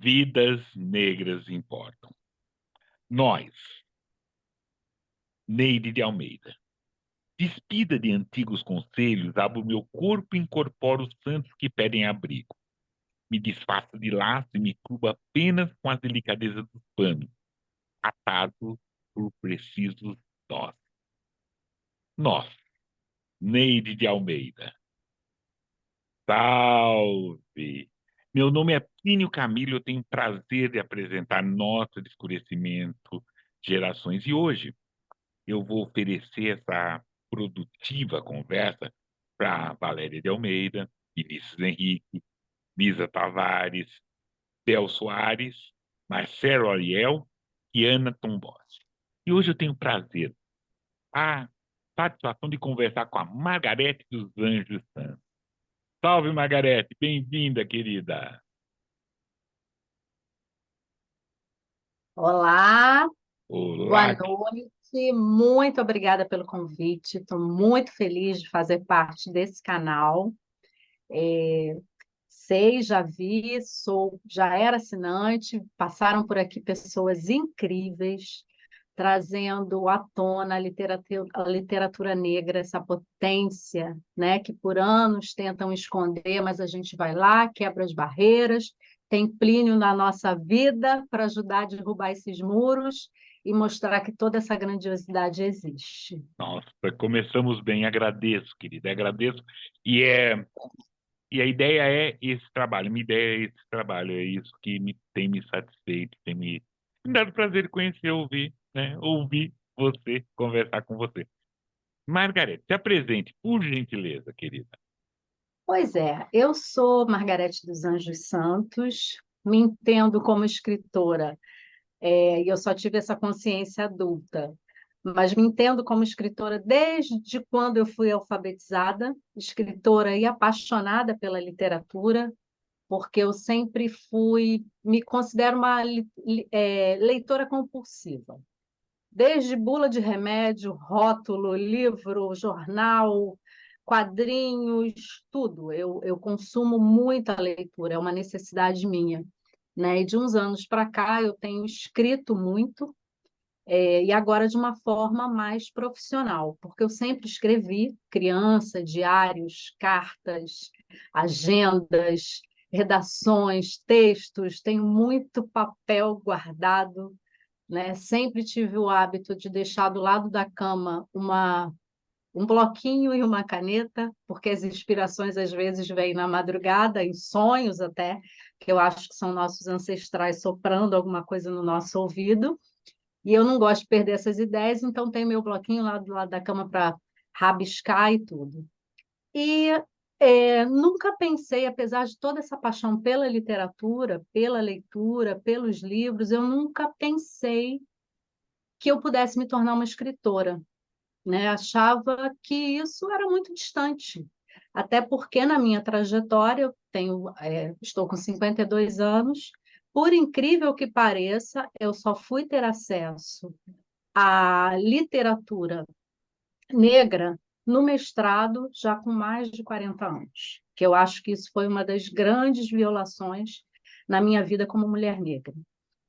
Vidas negras importam. Nós, Neide de Almeida, despida de antigos conselhos, abro meu corpo e incorporo os santos que pedem abrigo. Me desfaço de laço e me cubro apenas com as delicadezas dos panos, atado por precisos nós. Nós, Neide de Almeida. Salve! Meu nome é Plínio Camilo, eu tenho prazer de apresentar Nota de Escurecimento Gerações. E hoje eu vou oferecer essa produtiva conversa para Valéria de Almeida, Vinícius Henrique, Lisa Tavares, Bel Soares, Marcelo Ariel e Ana Tombossi. E hoje eu tenho o prazer, a satisfação de conversar com a Margarete dos Anjos Santos. Salve, Margarete, bem-vinda, querida. Olá, boa Olá, noite. Muito obrigada pelo convite. Estou muito feliz de fazer parte desse canal. Sei, já vi, já era assinante. Passaram por aqui pessoas incríveis, trazendo à tona a literatura negra, essa potência, né, que por anos tentam esconder, mas a gente vai lá, quebra as barreiras. Tem Plínio na nossa vida para ajudar a derrubar esses muros e mostrar que toda essa grandiosidade existe. nossa, começamos bem, agradeço, querida, agradeço. E, é, e a ideia é esse trabalho, minha ideia é esse trabalho, é isso que tem me satisfeito, me dado prazer de conhecer, ouvir, né? Ouvir você, conversar com você. Margarete, se apresente, por gentileza, querida. Pois é, eu sou Margarete dos Anjos Santos, me entendo como escritora, e eu só tive essa consciência adulta, mas me entendo como escritora desde quando eu fui alfabetizada, escritora e apaixonada pela literatura, porque eu sempre me considero uma leitora compulsiva. Desde bula de remédio, rótulo, livro, jornal, quadrinhos, tudo. Eu consumo muita leitura, é uma necessidade minha, né? E de uns anos para cá eu tenho escrito muito, e agora de uma forma mais profissional, porque eu sempre escrevi, criança, diários, cartas, agendas, redações, textos, tenho muito papel guardado, né? Sempre tive o hábito de deixar do lado da cama um bloquinho e uma caneta, porque as inspirações às vezes vêm na madrugada, em sonhos até, que eu acho que são nossos ancestrais soprando alguma coisa no nosso ouvido. E eu não gosto de perder essas ideias, então tenho meu bloquinho lá do lado da cama para rabiscar e tudo. E nunca pensei, apesar de toda essa paixão pela literatura, pela leitura, pelos livros, eu nunca pensei que eu pudesse me tornar uma escritora, né? Achava que isso era muito distante, até porque na minha trajetória estou com 52 anos, por incrível que pareça, eu só fui ter acesso à literatura negra no mestrado já com mais de 40 anos, que eu acho que isso foi uma das grandes violações na minha vida como mulher negra,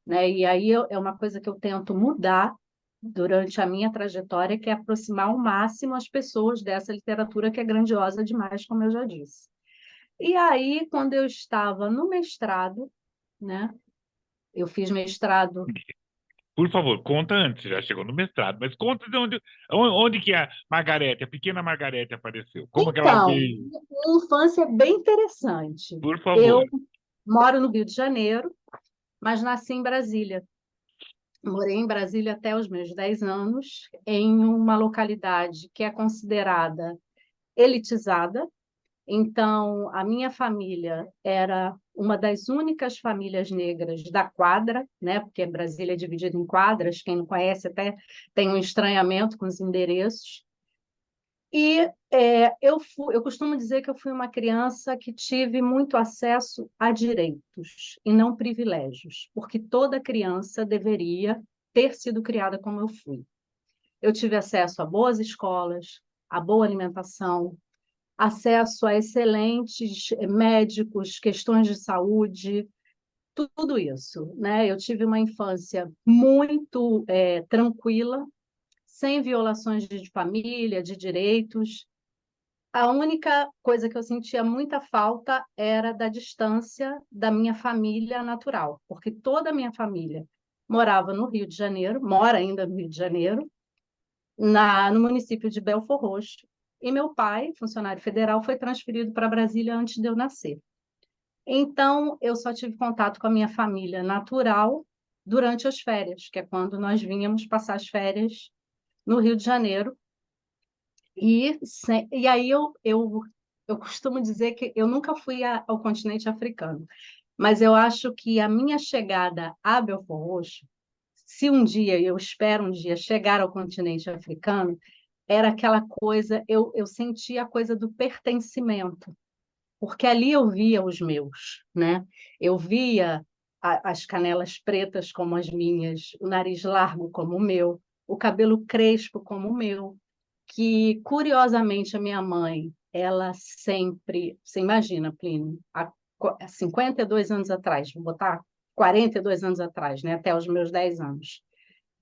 né? E aí é uma coisa que eu tento mudar durante a minha trajetória, que é aproximar ao máximo as pessoas dessa literatura que é grandiosa demais, como eu já disse. E aí, quando eu estava no mestrado, né? Eu fiz mestrado. Por favor, conta antes, já chegou no mestrado, mas conta de onde que a Margarete, a pequena Margarete apareceu. Como que ela Então, veio? minha infância é bem interessante. Por favor. Eu moro no Rio de Janeiro, mas nasci em Brasília. Morei em Brasília até os meus 10 anos, em uma localidade que é considerada elitizada. Então, a minha família era uma das únicas famílias negras da quadra, né? Porque Brasília é dividida em quadras, quem não conhece até tem um estranhamento com os endereços. E eu costumo dizer que eu fui uma criança que tive muito acesso a direitos e não privilégios, porque toda criança deveria ter sido criada como eu fui. Eu tive acesso a boas escolas, a boa alimentação, acesso a excelentes médicos, questões de saúde, tudo isso, né? Eu tive uma infância muito tranquila, sem violações de família, de direitos. A única coisa que eu sentia muita falta era da distância da minha família natural, porque toda a minha família morava no Rio de Janeiro, mora ainda no Rio de Janeiro, no município de Belford Roxo. E meu pai, funcionário federal, foi transferido para Brasília antes de eu nascer. Então, eu só tive contato com a minha família natural durante as férias, que é quando nós vínhamos passar as férias no Rio de Janeiro. E aí eu costumo dizer que eu nunca fui ao continente africano, mas eu acho que a minha chegada a Belford Roxo, se um dia, eu espero um dia, chegar ao continente africano, era aquela coisa, eu sentia a coisa do pertencimento, porque ali eu via os meus, né? Eu via as canelas pretas como as minhas, o nariz largo como o meu, o cabelo crespo como o meu, que curiosamente a minha mãe, ela sempre, você imagina, Plínio, há 52 anos atrás, vou botar 42 anos atrás, né, até os meus 10 anos,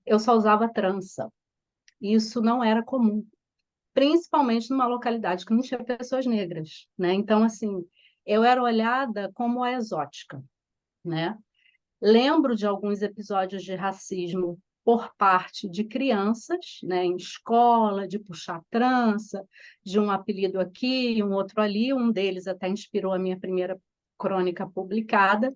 eu só usava trança. Isso não era comum, principalmente numa localidade que não tinha pessoas negras, né? Então, assim, eu era olhada como a exótica, né? Lembro de alguns episódios de racismo por parte de crianças, né, em escola, de puxar trança, de um apelido aqui e um outro ali. Um deles até inspirou a minha primeira crônica publicada.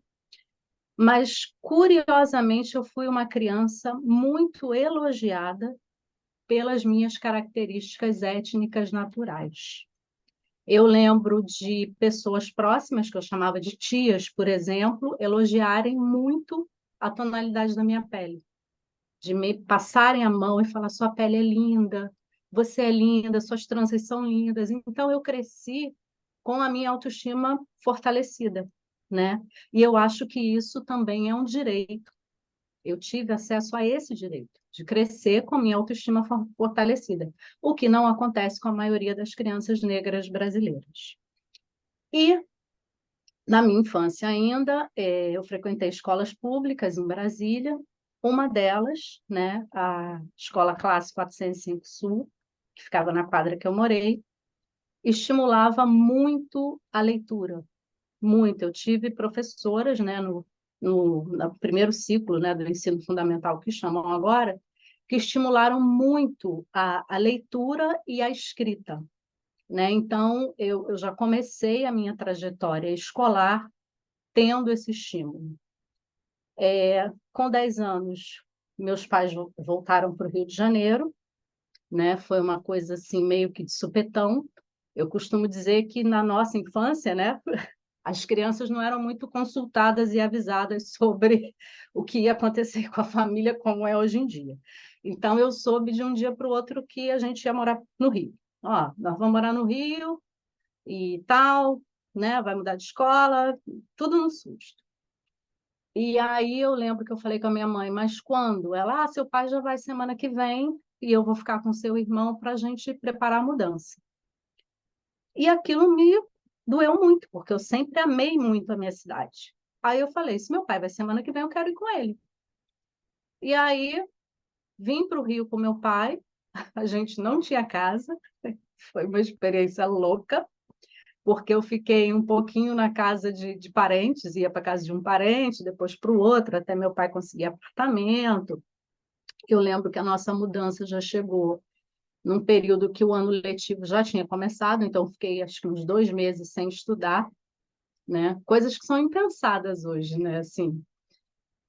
Mas, curiosamente, eu fui uma criança muito elogiada pelas minhas características étnicas naturais. Eu lembro de pessoas próximas, que eu chamava de tias, por exemplo, elogiarem muito a tonalidade da minha pele, de me passarem a mão e falar: sua pele é linda, você é linda, suas tranças são lindas. Então, eu cresci com a minha autoestima fortalecida, né? E eu acho que isso também é um direito. Eu tive acesso a esse direito, de crescer com minha autoestima fortalecida, o que não acontece com a maioria das crianças negras brasileiras. E, na minha infância ainda, eu frequentei escolas públicas em Brasília, uma delas, né, a Escola Classe 405 Sul, que ficava na quadra que eu morei, estimulava muito a leitura, muito. Eu tive professoras, né, no primeiro ciclo, né, do ensino fundamental, que chamam agora, que estimularam muito a leitura e a escrita, né? Então, eu já comecei a minha trajetória escolar tendo esse estímulo. Com 10 anos, meus pais voltaram para o Rio de Janeiro, né? Foi uma coisa assim, meio que de supetão. Eu costumo dizer que na nossa infância, né, as crianças não eram muito consultadas e avisadas sobre o que ia acontecer com a família, como é hoje em dia. Então, eu soube de um dia para o outro que a gente ia morar no Rio. Ó, nós vamos morar no Rio e tal, né? Vai mudar de escola, tudo no susto. E aí eu lembro que eu falei com a minha mãe: mas quando? Ela: seu pai já vai semana que vem e eu vou ficar com seu irmão para a gente preparar a mudança. E aquilo me doeu muito, porque eu sempre amei muito a minha cidade. Aí eu falei: se meu pai vai semana que vem, eu quero ir com ele. E aí vim para o Rio com meu pai, a gente não tinha casa, foi uma experiência louca, porque eu fiquei um pouquinho na casa de parentes, ia para casa de um parente, depois para o outro, até meu pai conseguir apartamento. Eu lembro que a nossa mudança já chegou num período que o ano letivo já tinha começado, então fiquei acho que uns 2 meses sem estudar, né? Coisas que são impensadas hoje, né? Assim,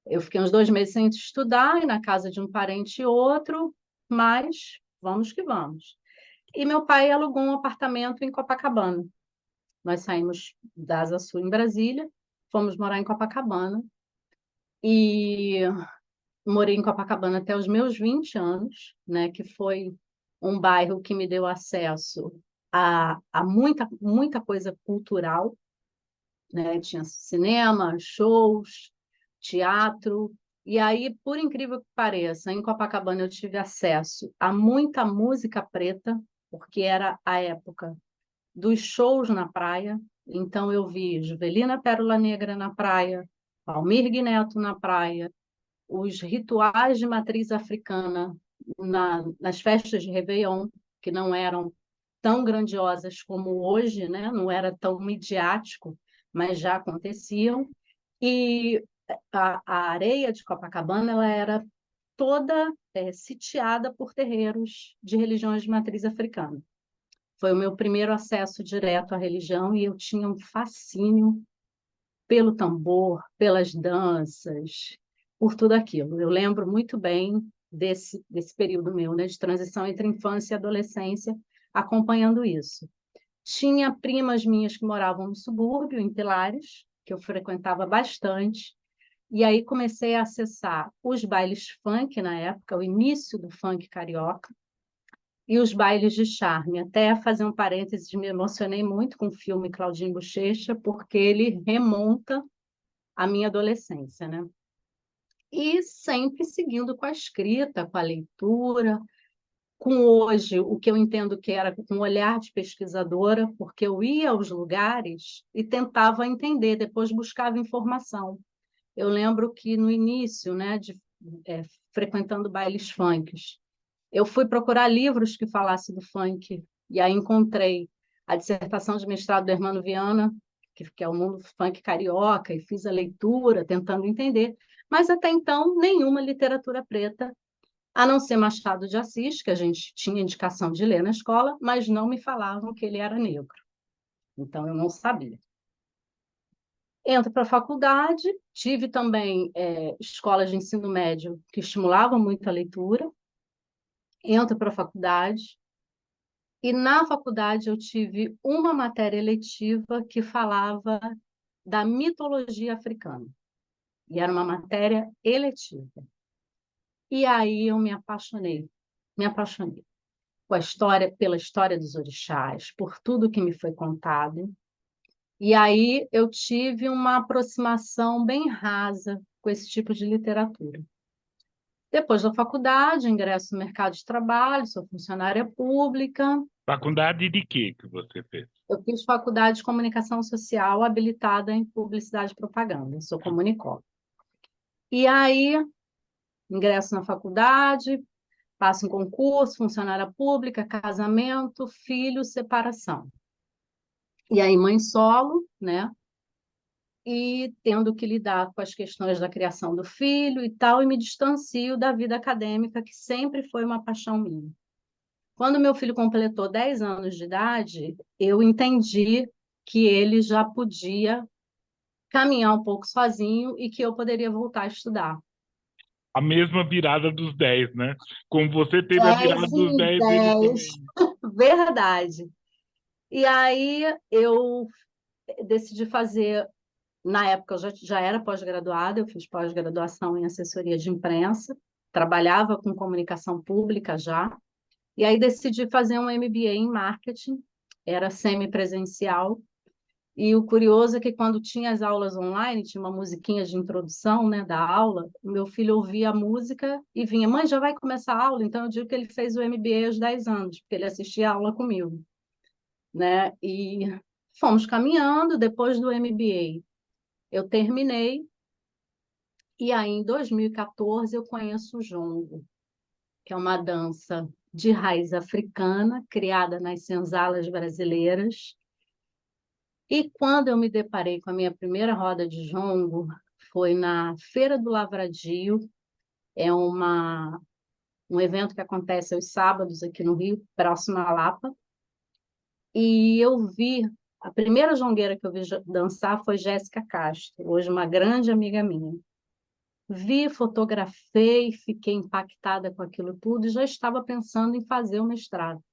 eu fiquei uns 2 meses sem estudar, e na casa de um parente e outro, mas vamos que vamos. E meu pai alugou um apartamento em Copacabana. Nós saímos da Asa Sul em Brasília, fomos morar em Copacabana, e morei em Copacabana até os meus 20 anos, né? Que foi um bairro que me deu acesso a muita coisa cultural, né? Tinha cinema, shows, teatro. E aí, por incrível que pareça, em Copacabana eu tive acesso a muita música preta, porque era a época dos shows na praia. Então eu vi Juvelina Pérola Negra na praia, Almir Neto na praia, os rituais de matriz africana nas festas de Réveillon, que não eram tão grandiosas como hoje, né? Não era tão midiático, mas já aconteciam. E a areia de Copacabana ela era toda sitiada por terreiros de religiões de matriz africana. Foi o meu primeiro acesso direto à religião e eu tinha um fascínio pelo tambor, pelas danças, por tudo aquilo. Eu lembro muito bem desse período meu, né, de transição entre infância e adolescência, acompanhando isso. Tinha primas minhas que moravam no subúrbio, em Pilares, que eu frequentava bastante, e aí comecei a acessar os bailes funk na época, o início do funk carioca, e os bailes de charme. Até fazer um parênteses, me emocionei muito com o filme Claudinho Bochecha, porque ele remonta à minha adolescência, né? E sempre seguindo com a escrita, com a leitura, com hoje o que eu entendo que era um olhar de pesquisadora, porque eu ia aos lugares e tentava entender, depois buscava informação. Eu lembro que no início, né, é, frequentando bailes funks, eu fui procurar livros que falassem do funk, e aí encontrei a dissertação de mestrado do Hermano Viana, que é o mundo funk carioca, e fiz a leitura, tentando entender, mas até então nenhuma literatura preta, a não ser Machado de Assis, que a gente tinha indicação de ler na escola, mas não me falavam que ele era negro. Então eu não sabia. Entro para a faculdade, tive também escolas de ensino médio que estimulavam muito a leitura. Entro para a faculdade, e na faculdade eu tive uma matéria eletiva que falava da mitologia africana. E era uma matéria eletiva. E aí eu me apaixonei com a história, pela história dos orixás, por tudo que me foi contado. E aí eu tive uma aproximação bem rasa com esse tipo de literatura. Depois da faculdade, ingresso no mercado de trabalho, sou funcionária pública. Faculdade de quê que você fez? Eu fiz faculdade de comunicação social habilitada em publicidade e propaganda, sou comunicóloga. E aí, ingresso na faculdade, passo em concurso, funcionária pública, casamento, filho, separação. E aí, mãe solo, né? E tendo que lidar com as questões da criação do filho e tal, e me distancio da vida acadêmica, que sempre foi uma paixão minha. Quando meu filho completou 10 anos de idade, eu entendi que ele já podia caminhar um pouco sozinho e que eu poderia voltar a estudar. A mesma virada dos 10, né? Como você teve a 10 virada dos em 10, ele 10, também. verdade. E aí eu decidi fazer, na época eu já era pós-graduada, eu fiz pós-graduação em assessoria de imprensa, trabalhava com comunicação pública já, e aí decidi fazer um MBA em marketing, era semipresencial. E o curioso é que quando tinha as aulas online, tinha uma musiquinha de introdução, né, da aula, o meu filho ouvia a música e vinha, mãe, já vai começar a aula? Então eu digo que ele fez o MBA aos 10 anos, porque ele assistia a aula comigo, né? E fomos caminhando, depois do MBA eu terminei, e aí em 2014 eu conheço o jongo, que é uma dança de raiz africana, criada nas senzalas brasileiras. E quando eu me deparei com a minha primeira roda de jongo, foi na Feira do Lavradio, é um evento que acontece aos sábados aqui no Rio, próximo à Lapa, e eu vi, a primeira jongueira que eu vi dançar foi Jéssica Castro, hoje uma grande amiga minha. Vi, fotografei, fiquei impactada com aquilo tudo e já estava pensando em fazer o mestrado.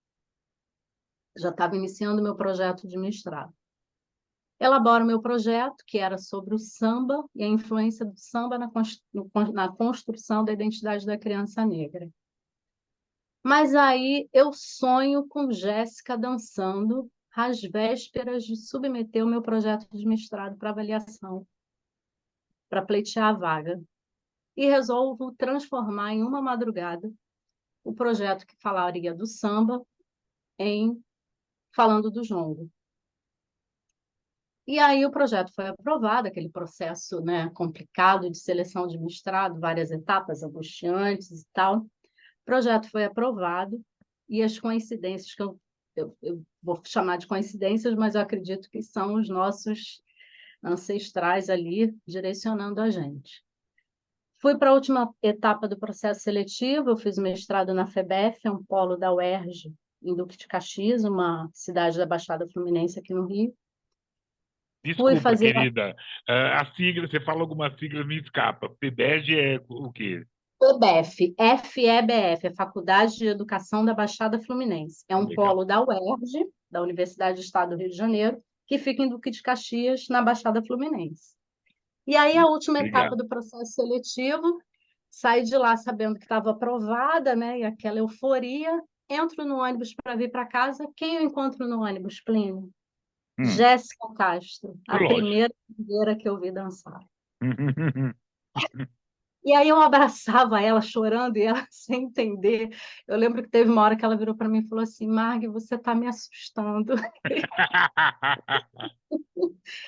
Já estava iniciando o meu projeto de mestrado. Elaboro meu projeto, que era sobre o samba e a influência do samba na construção da identidade da criança negra. Mas aí eu sonho com Jéssica dançando às vésperas de submeter o meu projeto de mestrado para avaliação, para pleitear a vaga. E resolvo transformar em uma madrugada o projeto que falaria do samba em falando do jongo. E aí o projeto foi aprovado, aquele processo, né, complicado de seleção de mestrado, várias etapas angustiantes e tal. O projeto foi aprovado e as coincidências, que eu vou chamar de coincidências, mas eu acredito que são os nossos ancestrais ali direcionando a gente. Fui para a última etapa do processo seletivo, eu fiz mestrado na FEBEF, um polo da UERJ, em Duque de Caxias, uma cidade da Baixada Fluminense aqui no Rio. Fui Desculpa, fazer querida. A sigla, você fala algumas siglas, me escapa. PEBEG é o quê? FEBEF, FEBF, é Faculdade de Educação da Baixada Fluminense. É um Legal. polo da UERJ, da Universidade do Estado do Rio de Janeiro, que fica em Duque de Caxias, na Baixada Fluminense. E aí, a última etapa Obrigado. do processo seletivo, saí de lá sabendo que estava aprovada, né? E aquela euforia. Entro no ônibus para vir para casa. Quem eu encontro no ônibus, Plínio? Hum, Jéssica Castro, a lógico. primeira que eu vi dançar. E aí eu abraçava ela chorando e ela sem entender. Eu lembro que teve uma hora que ela virou para mim e falou assim: Marg, você está me assustando.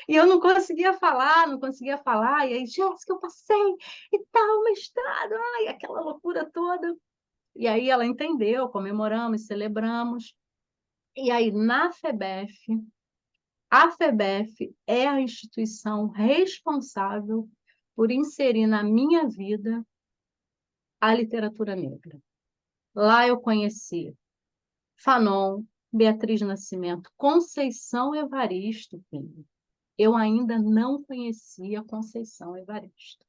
E eu não conseguia falar, não conseguia falar. E aí, Jéssica, eu passei e tal, mestrado, ai, aquela loucura toda. E aí ela entendeu, comemoramos, celebramos. E aí, na FEBEF, a FEBEF é a instituição responsável por inserir na minha vida a literatura negra. Lá eu conheci Fanon, Beatriz Nascimento, Conceição Evaristo, filho. Eu ainda não conhecia Conceição Evaristo.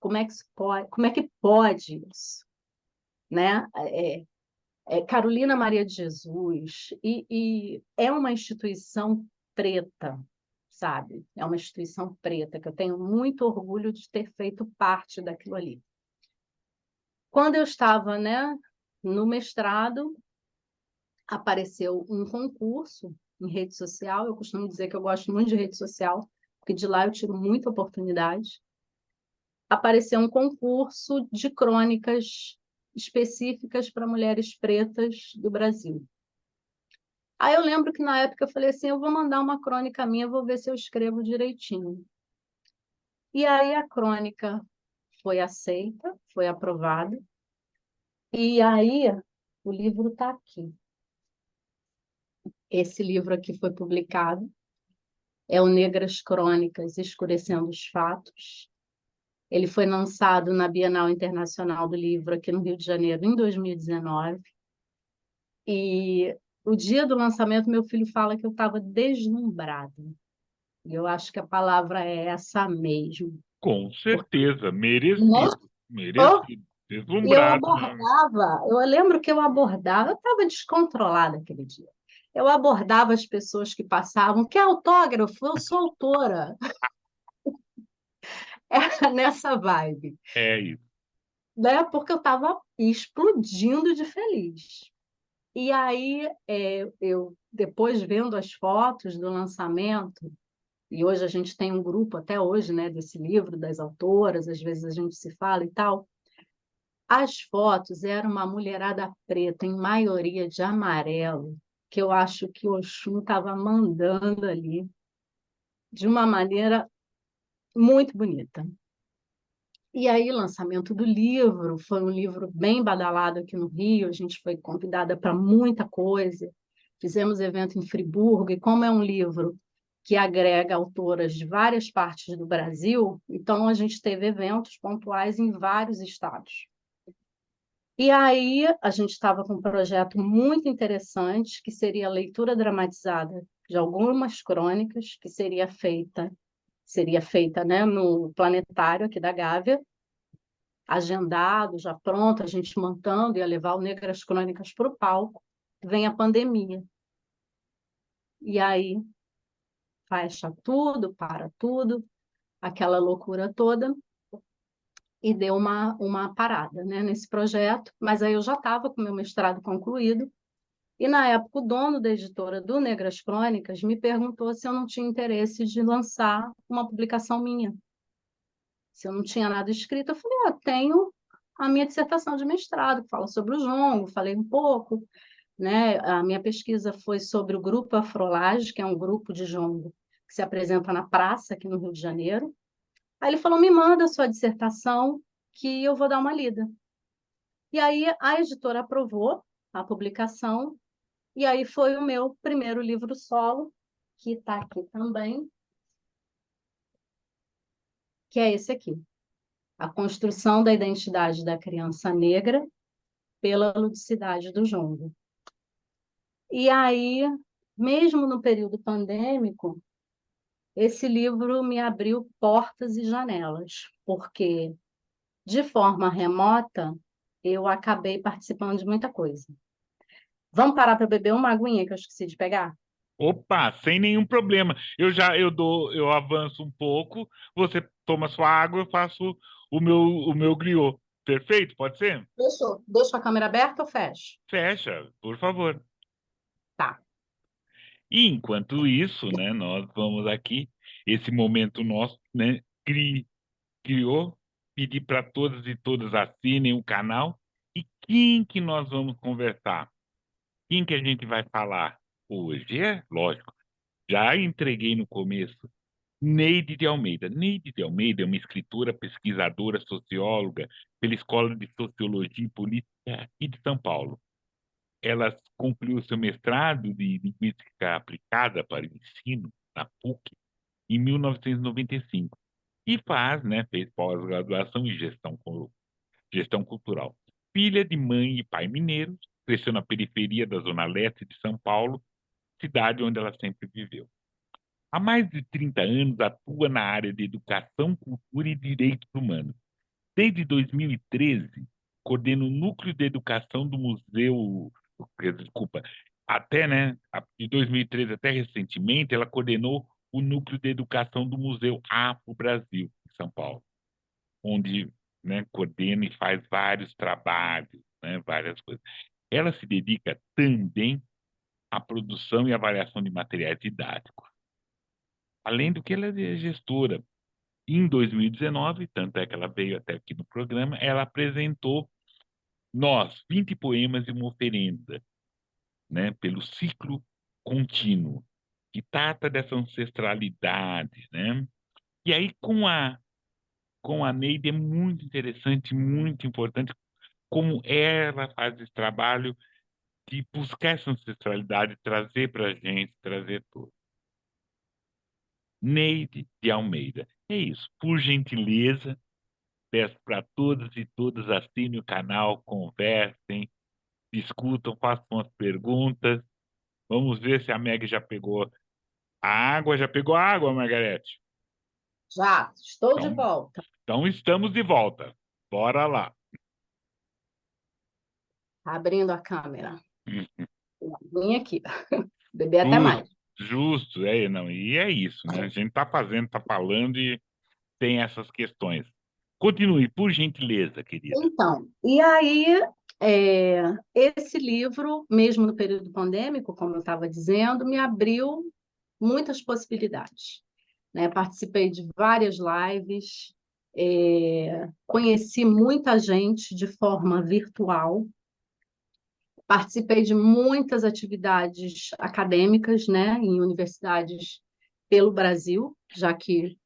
Como é que pode, como é que pode isso? Né? Carolina Maria de Jesus, e é uma instituição preta, sabe? É uma instituição preta, que eu tenho muito orgulho de ter feito parte daquilo ali. Quando eu estava, né, no mestrado, apareceu um concurso em rede social. Eu costumo dizer que eu gosto muito de rede social, porque de lá eu tiro muita oportunidade. Apareceu um concurso de crônicas específicas para mulheres pretas do Brasil. Aí eu lembro que na época eu falei assim, eu vou mandar uma crônica minha, vou ver se eu escrevo direitinho. E aí a crônica foi aceita, foi aprovada, e aí o livro está aqui. Esse livro aqui foi publicado, é o Negras Crônicas, Escurecendo os Fatos. Ele foi lançado na Bienal Internacional do Livro aqui no Rio de Janeiro em 2019. E o dia do lançamento, meu filho fala que eu estava deslumbrada. E eu acho que a palavra é essa mesmo. Com Porque, certeza, né? merecido. Oh, Merecido. eu Deslumbrado mesmo. abordava, eu lembro que eu abordava, eu estava descontrolada aquele dia. Eu abordava as pessoas que passavam, que autógrafo, eu sou autora. Era nessa vibe, É isso. né? Porque eu estava explodindo de feliz. E aí, eu, depois vendo as fotos do lançamento, e hoje a gente tem um grupo, até hoje, né, desse livro, das autoras, às vezes a gente se fala e tal. As fotos eram uma mulherada preta, em maioria de amarelo, que eu acho que o Oxum estava mandando ali, de uma maneira muito bonita. E aí, lançamento do livro, foi um livro bem badalado aqui no Rio, a gente foi convidada para muita coisa, fizemos evento em Friburgo, e como é um livro que agrega autoras de várias partes do Brasil, então a gente teve eventos pontuais em vários estados. E aí a gente estava com um projeto muito interessante, que seria a leitura dramatizada de algumas crônicas, que seria feita, né, no planetário aqui da Gávea, agendado, já pronto, a gente montando, ia levar o Negras Crônicas para o palco. Vem a pandemia. E aí fecha tudo, para tudo, aquela loucura toda, e deu uma parada, né, nesse projeto. Mas aí eu já estava com meu mestrado concluído, e na época o dono da editora do Negras Crônicas me perguntou se eu não tinha interesse de lançar uma publicação minha. Se eu não tinha nada escrito, eu falei, tenho a minha dissertação de mestrado, que fala sobre o jongo, falei um pouco, né? A minha pesquisa foi sobre o grupo Afrolage, que é um grupo de jongo que se apresenta na praça aqui no Rio de Janeiro. Aí ele falou: me manda a sua dissertação que eu vou dar uma lida. E aí a editora aprovou a publicação, e aí foi o meu primeiro livro solo, que está aqui também, que é esse aqui: A Construção da Identidade da Criança Negra pela Ludicidade do Jongo. E aí, mesmo no período pandêmico, esse livro me abriu portas e janelas, porque, de forma remota, eu acabei participando de muita coisa. Vamos parar para beber uma aguinha que eu esqueci de pegar? Opa, sem nenhum problema. Eu avanço um pouco, você toma sua água, eu faço o meu griot. Perfeito? Pode ser? Fechou. Deixa a câmera aberta ou fecho? Fecha, por favor. Tá. E enquanto isso, né, nós vamos aqui, esse momento nosso, né, criou, pedir para todas e todas assinem o canal. E quem que nós vamos conversar? Quem que a gente vai falar hoje? É, lógico, já entreguei no começo. Neide de Almeida. Neide de Almeida é uma escritora, pesquisadora, socióloga pela Escola de Sociologia e Política aqui de São Paulo. Ela concluiu seu mestrado de Linguística Aplicada para o Ensino, na PUC, em 1995. E faz, né, fez pós-graduação em gestão cultural. Filha de mãe e pai mineiros, cresceu na periferia da Zona Leste de São Paulo, cidade onde ela sempre viveu. Há mais de 30 anos atua na área de educação, cultura e direitos humanos. Desde 2013, coordena o núcleo de educação do Museu. Desculpa, até, né? De 2013 até recentemente, ela coordenou o núcleo de educação do Museu Afro Brasil, em São Paulo, onde, né, coordena e faz vários trabalhos, né, várias coisas. Ela se dedica também à produção e avaliação de materiais didáticos. Além do que ela é gestora. Em 2019, tanto é que ela veio até aqui no programa, ela apresentou Nós, 20 poemas e uma oferenda, né, pelo ciclo contínuo, que trata dessa ancestralidade, né? E aí com a Neide é muito interessante, muito importante como ela faz esse trabalho de buscar essa ancestralidade, trazer para a gente, trazer tudo. Neide de Almeida. É isso. Por gentileza, peço para todos e todas assinem o canal, conversem, discutam, façam as perguntas. Vamos ver se a Meg já pegou a água. Já pegou a água, Margarete? Já, estou de Então, volta. então estamos de volta. Bora lá. Abrindo a câmera. Hum. Vim aqui. Beber até Justo, mais. justo, não. E é isso, né? A gente está fazendo, está falando e tem essas questões. Continue, por gentileza, querida. Então, e aí, é, esse livro, mesmo no período pandêmico, como eu estava dizendo, me abriu muitas possibilidades, né? Participei de várias lives, conheci muita gente de forma virtual, participei de muitas atividades acadêmicas, né, em universidades pelo Brasil, já que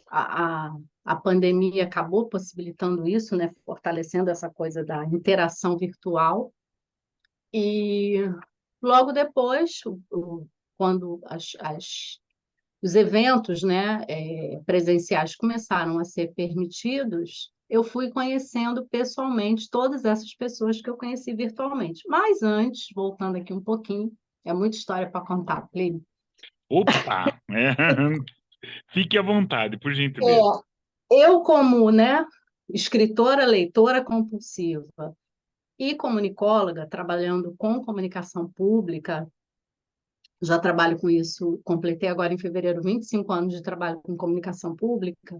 a, a, a pandemia acabou possibilitando isso, né, fortalecendo essa coisa da interação virtual. E logo depois, quando os eventos, né, presenciais começaram a ser permitidos, eu fui conhecendo pessoalmente todas essas pessoas que eu conheci virtualmente. Mas antes, voltando aqui um pouquinho, é muita história para contar, Plínio. Opa! Fique à vontade, por gentileza. É, eu, como, né, escritora, leitora compulsiva e comunicóloga, trabalhando com comunicação pública, já trabalho com isso, completei agora em fevereiro 25 anos de trabalho com comunicação pública.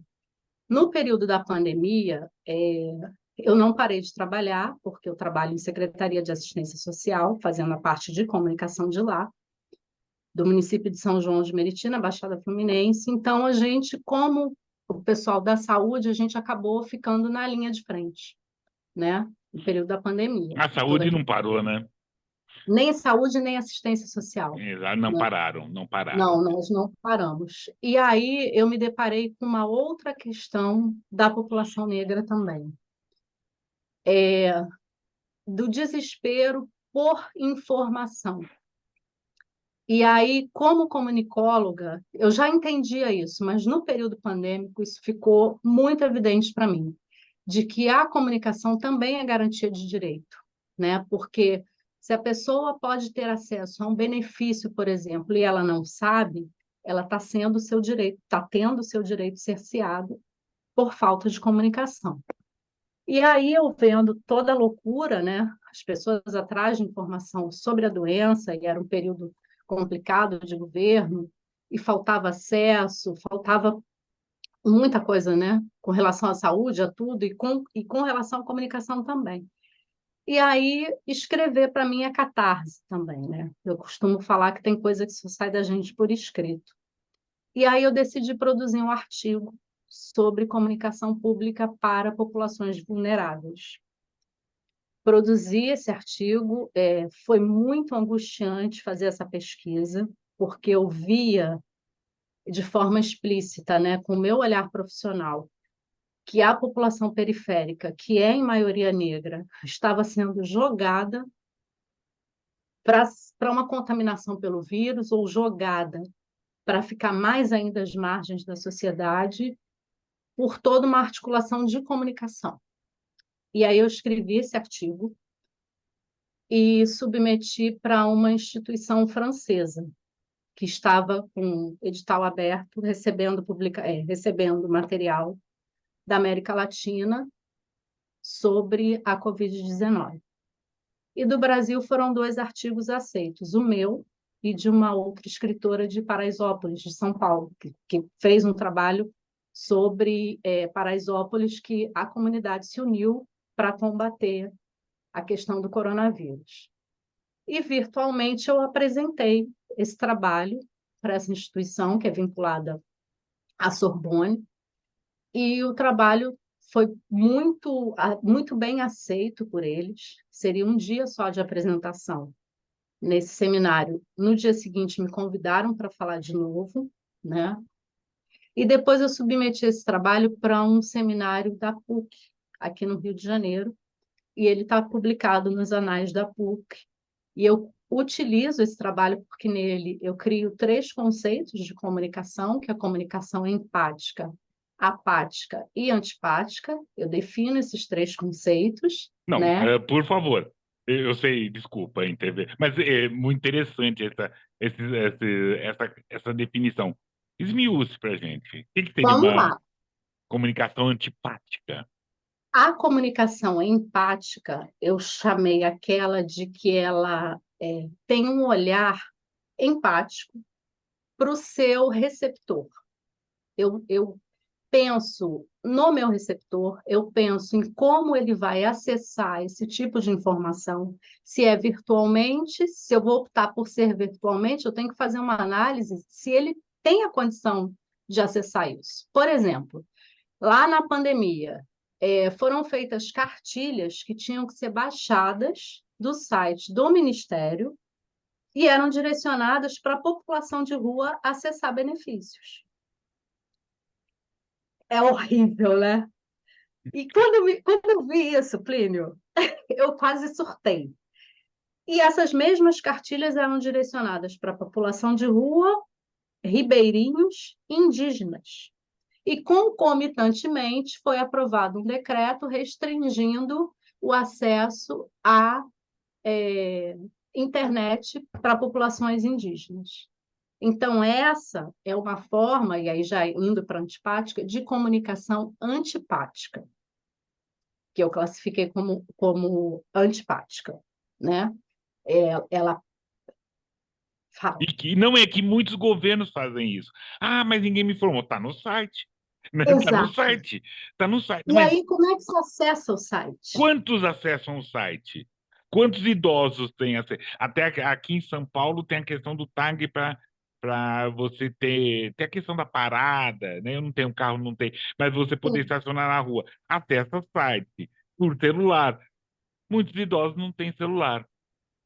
No período da pandemia, eu não parei de trabalhar, porque eu trabalho em Secretaria de Assistência Social, fazendo a parte de comunicação de lá, do município de São João de Meriti, na Baixada Fluminense. Então, a gente, como o pessoal da saúde, a gente acabou ficando na linha de frente, né? No período da pandemia. A Estou saúde daqui. não parou, né? Nem saúde, nem assistência social. Não Né? pararam, não pararam. Não, nós não paramos. E aí eu me deparei com uma outra questão da população negra também, do desespero por informação. E aí, como comunicóloga, eu já entendia isso, mas no período pandêmico isso ficou muito evidente para mim, de que a comunicação também é garantia de direito, né? Porque se a pessoa pode ter acesso a um benefício, por exemplo, e ela não sabe, ela está sendo o seu direito, está tendo o seu direito cerceado por falta de comunicação. E aí eu vendo toda a loucura, né? As pessoas atrás de informação sobre a doença, e era um período complicado de governo, e faltava acesso, faltava muita coisa, né? Com relação à saúde, a tudo, e com relação à comunicação também. E aí escrever para mim é catarse também, né? Eu costumo falar que tem coisa que só sai da gente por escrito. E aí eu decidi produzir um artigo sobre comunicação pública para populações vulneráveis. Produzir esse artigo foi muito angustiante fazer essa pesquisa, porque eu via de forma explícita, né, com o meu olhar profissional, que a população periférica, que é em maioria negra, estava sendo jogada para uma contaminação pelo vírus ou jogada para ficar mais ainda às margens da sociedade por toda uma articulação de comunicação. E aí eu escrevi esse artigo e submeti para uma instituição francesa, que estava com edital aberto, recebendo material da América Latina sobre a Covid-19. E do Brasil foram 2 artigos aceitos, o meu e de uma outra escritora de Paraisópolis, de São Paulo, que fez um trabalho sobre Paraisópolis, que a comunidade se uniu para combater a questão do coronavírus. E virtualmente eu apresentei esse trabalho para essa instituição, que é vinculada à Sorbonne, e o trabalho foi muito bem aceito por eles. Seria um dia só de apresentação nesse seminário. No dia seguinte, me convidaram para falar de novo, né? E depois eu submeti esse trabalho para um seminário da PUC, aqui no Rio de Janeiro, e ele está publicado nos anais da PUC. E eu utilizo esse trabalho porque nele eu crio 3 conceitos de comunicação, que é a comunicação empática, apática e antipática. Eu defino esses 3 conceitos, Não, né? por favor. Eu sei, desculpa intervir, mas é muito interessante essa definição. Esmiúce para a gente. O que seria Vamos uma lá. comunicação antipática? A comunicação empática, eu chamei aquela de que ela tem um olhar empático para o seu receptor. Eu penso no meu receptor, eu penso em como ele vai acessar esse tipo de informação, se é virtualmente, se eu vou optar por ser virtualmente, eu tenho que fazer uma análise se ele tem a condição de acessar isso. Por exemplo, lá na pandemia, foram feitas cartilhas que tinham que ser baixadas do site do Ministério e eram direcionadas para a população de rua acessar benefícios. É horrível, né? E quando eu vi isso, Plínio, eu quase surtei. E essas mesmas cartilhas eram direcionadas para a população de rua, ribeirinhos e indígenas. E, concomitantemente, foi aprovado um decreto restringindo o acesso à internet para populações indígenas. Então, essa é uma forma, e aí já indo para a antipática, de comunicação antipática, que eu classifiquei como antipática, né? Ela E fala. que não é que muitos governos fazem isso. Ah, mas ninguém me informou. Está no site. Está no Exato. site. Está no site. E Mas aí, como é que se acessa o site? quantos acessam o site? Quantos idosos têm acesso? Até aqui em São Paulo tem a questão do tag para você ter a questão da parada, né? Eu não tenho carro, não tem, mas você poder Sim. estacionar na rua. Acessa o site por celular. Muitos idosos não têm celular.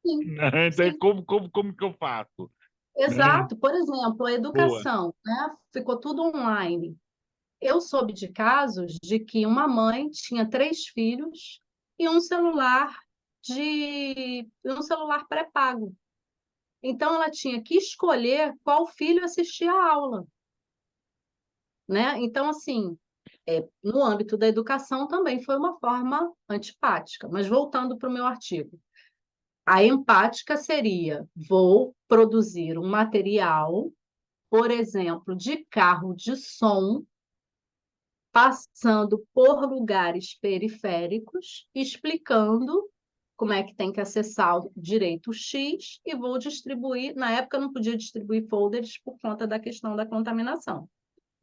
Sim, Né? Então, sim. como que eu faço? Né? Exato. Por exemplo, a Boa. educação, né? Ficou tudo online. Eu soube de casos de que uma mãe tinha 3 filhos e um celular pré-pago. Então, ela tinha que escolher qual filho assistia à aula, né? Então, assim, no âmbito da educação também foi uma forma antipática. Mas voltando para o meu artigo, a empática seria: vou produzir um material, por exemplo, de carro de som, passando por lugares periféricos, explicando como é que tem que acessar o direito X e vou distribuir. Na época, eu não podia distribuir folders por conta da questão da contaminação,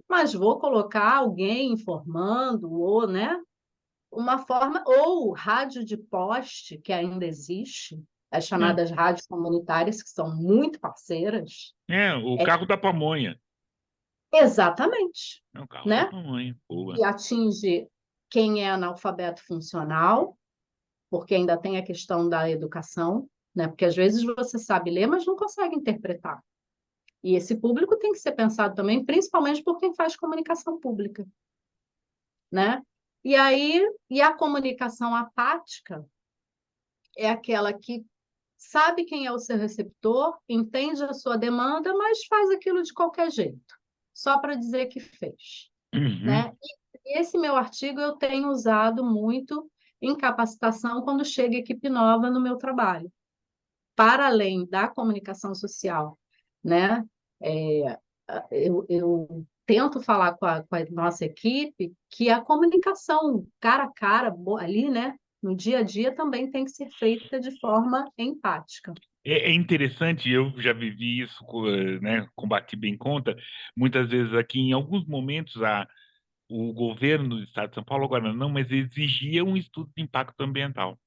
mas vou colocar alguém informando, ou, né, uma forma, ou rádio de poste, que ainda existe, as É, chamadas rádios comunitárias, que são muito parceiras. o É, carro da pamonha. exatamente, É o carro da né? pamonha. Boa. E atinge quem é analfabeto funcional, porque ainda tem a questão da educação, né? Porque às vezes você sabe ler, mas não consegue interpretar. E esse público tem que ser pensado também, principalmente por quem faz comunicação pública, né? E aí, e a comunicação apática é aquela que sabe quem é o seu receptor, entende a sua demanda, mas faz aquilo de qualquer jeito, só para dizer que fez, Uhum. né? E esse meu artigo eu tenho usado muito em capacitação quando chega equipe nova no meu trabalho, para além da comunicação social, né? É, eu tento falar com a nossa equipe que a comunicação cara a cara ali, né? No dia a dia também tem que ser feita de forma empática. É interessante, eu já vivi isso, né, combati bem contra. Muitas vezes aqui, em alguns momentos, o governo do estado de São Paulo, agora não, mas exigia um estudo de impacto ambiental.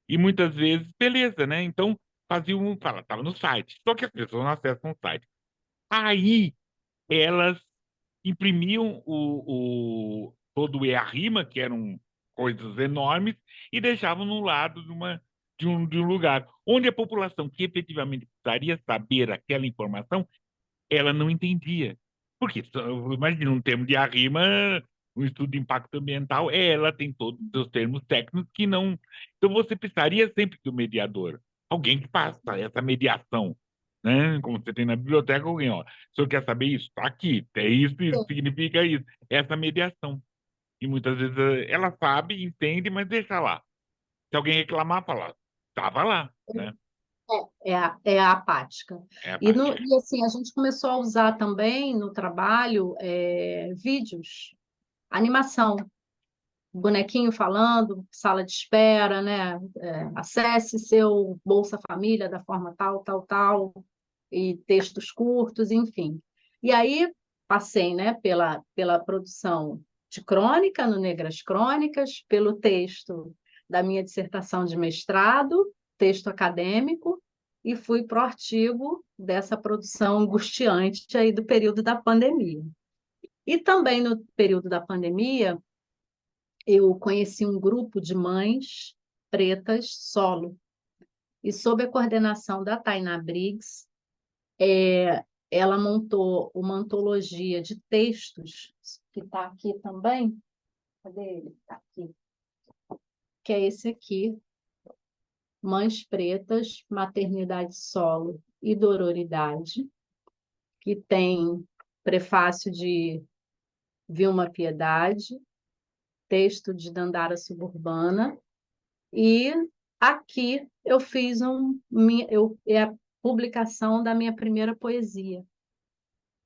E muitas vezes, beleza, né? Então, estava no site, só que as pessoas não acessam o site. Aí, elas imprimiam todo o EARIMA, que eram coisas enormes, e deixavam no lado de um lugar onde a população que efetivamente precisaria saber aquela informação, ela não entendia. Porque, imagina, um termo de arrima, um estudo de impacto ambiental, ela tem todos os seus termos técnicos que não. Então, você precisaria sempre do mediador, alguém que faça essa mediação. Né? Como você tem na biblioteca, alguém, ó, o senhor quer saber isso? Está aqui, é isso, isso significa isso. Essa mediação. E muitas vezes ela sabe, entende, mas deixa lá. Se alguém reclamar, fala, estava lá, né? É a apática. É a E, parte. e assim, a gente começou a usar também no trabalho vídeos, animação, bonequinho falando, sala de espera, né? Acesse seu Bolsa Família da forma tal, tal, tal, e textos curtos, enfim. E aí passei, né, pela produção de crônica no Negras Crônicas, pelo texto da minha dissertação de mestrado, texto acadêmico, e fui para o artigo dessa produção angustiante aí do período da pandemia. E também no período da pandemia, eu conheci um grupo de mães pretas solo, e sob a coordenação da Tainá Briggs, ela montou uma antologia de textos, que está aqui também. Cadê ele? Está aqui. Que é esse aqui, Mães Pretas, Maternidade Solo e Dororidade, que tem prefácio de Vilma Piedade, texto de Dandara Suburbana, e aqui eu fiz é a publicação da minha primeira poesia,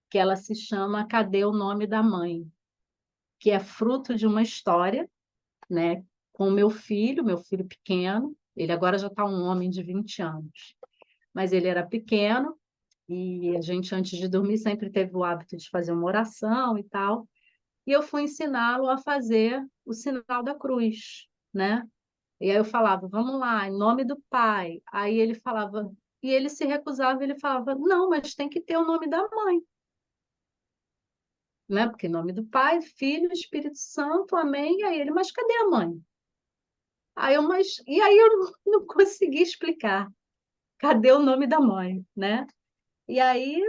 que ela se chama Cadê o Nome da Mãe? Que é fruto de uma história, né, com o meu filho pequeno. Ele agora já está um homem de 20 anos, mas ele era pequeno e a gente, antes de dormir, sempre teve o hábito de fazer uma oração e tal. E eu fui ensiná-lo a fazer o sinal da cruz, né? E aí eu falava, vamos lá, em nome do Pai. Aí ele falava, e ele se recusava, ele falava, não, mas tem que ter o nome da mãe, né? Porque em nome do Pai, Filho, Espírito Santo, amém. E aí ele, mas cadê a mãe? E aí eu não consegui explicar. cadê o nome da mãe, né? E aí,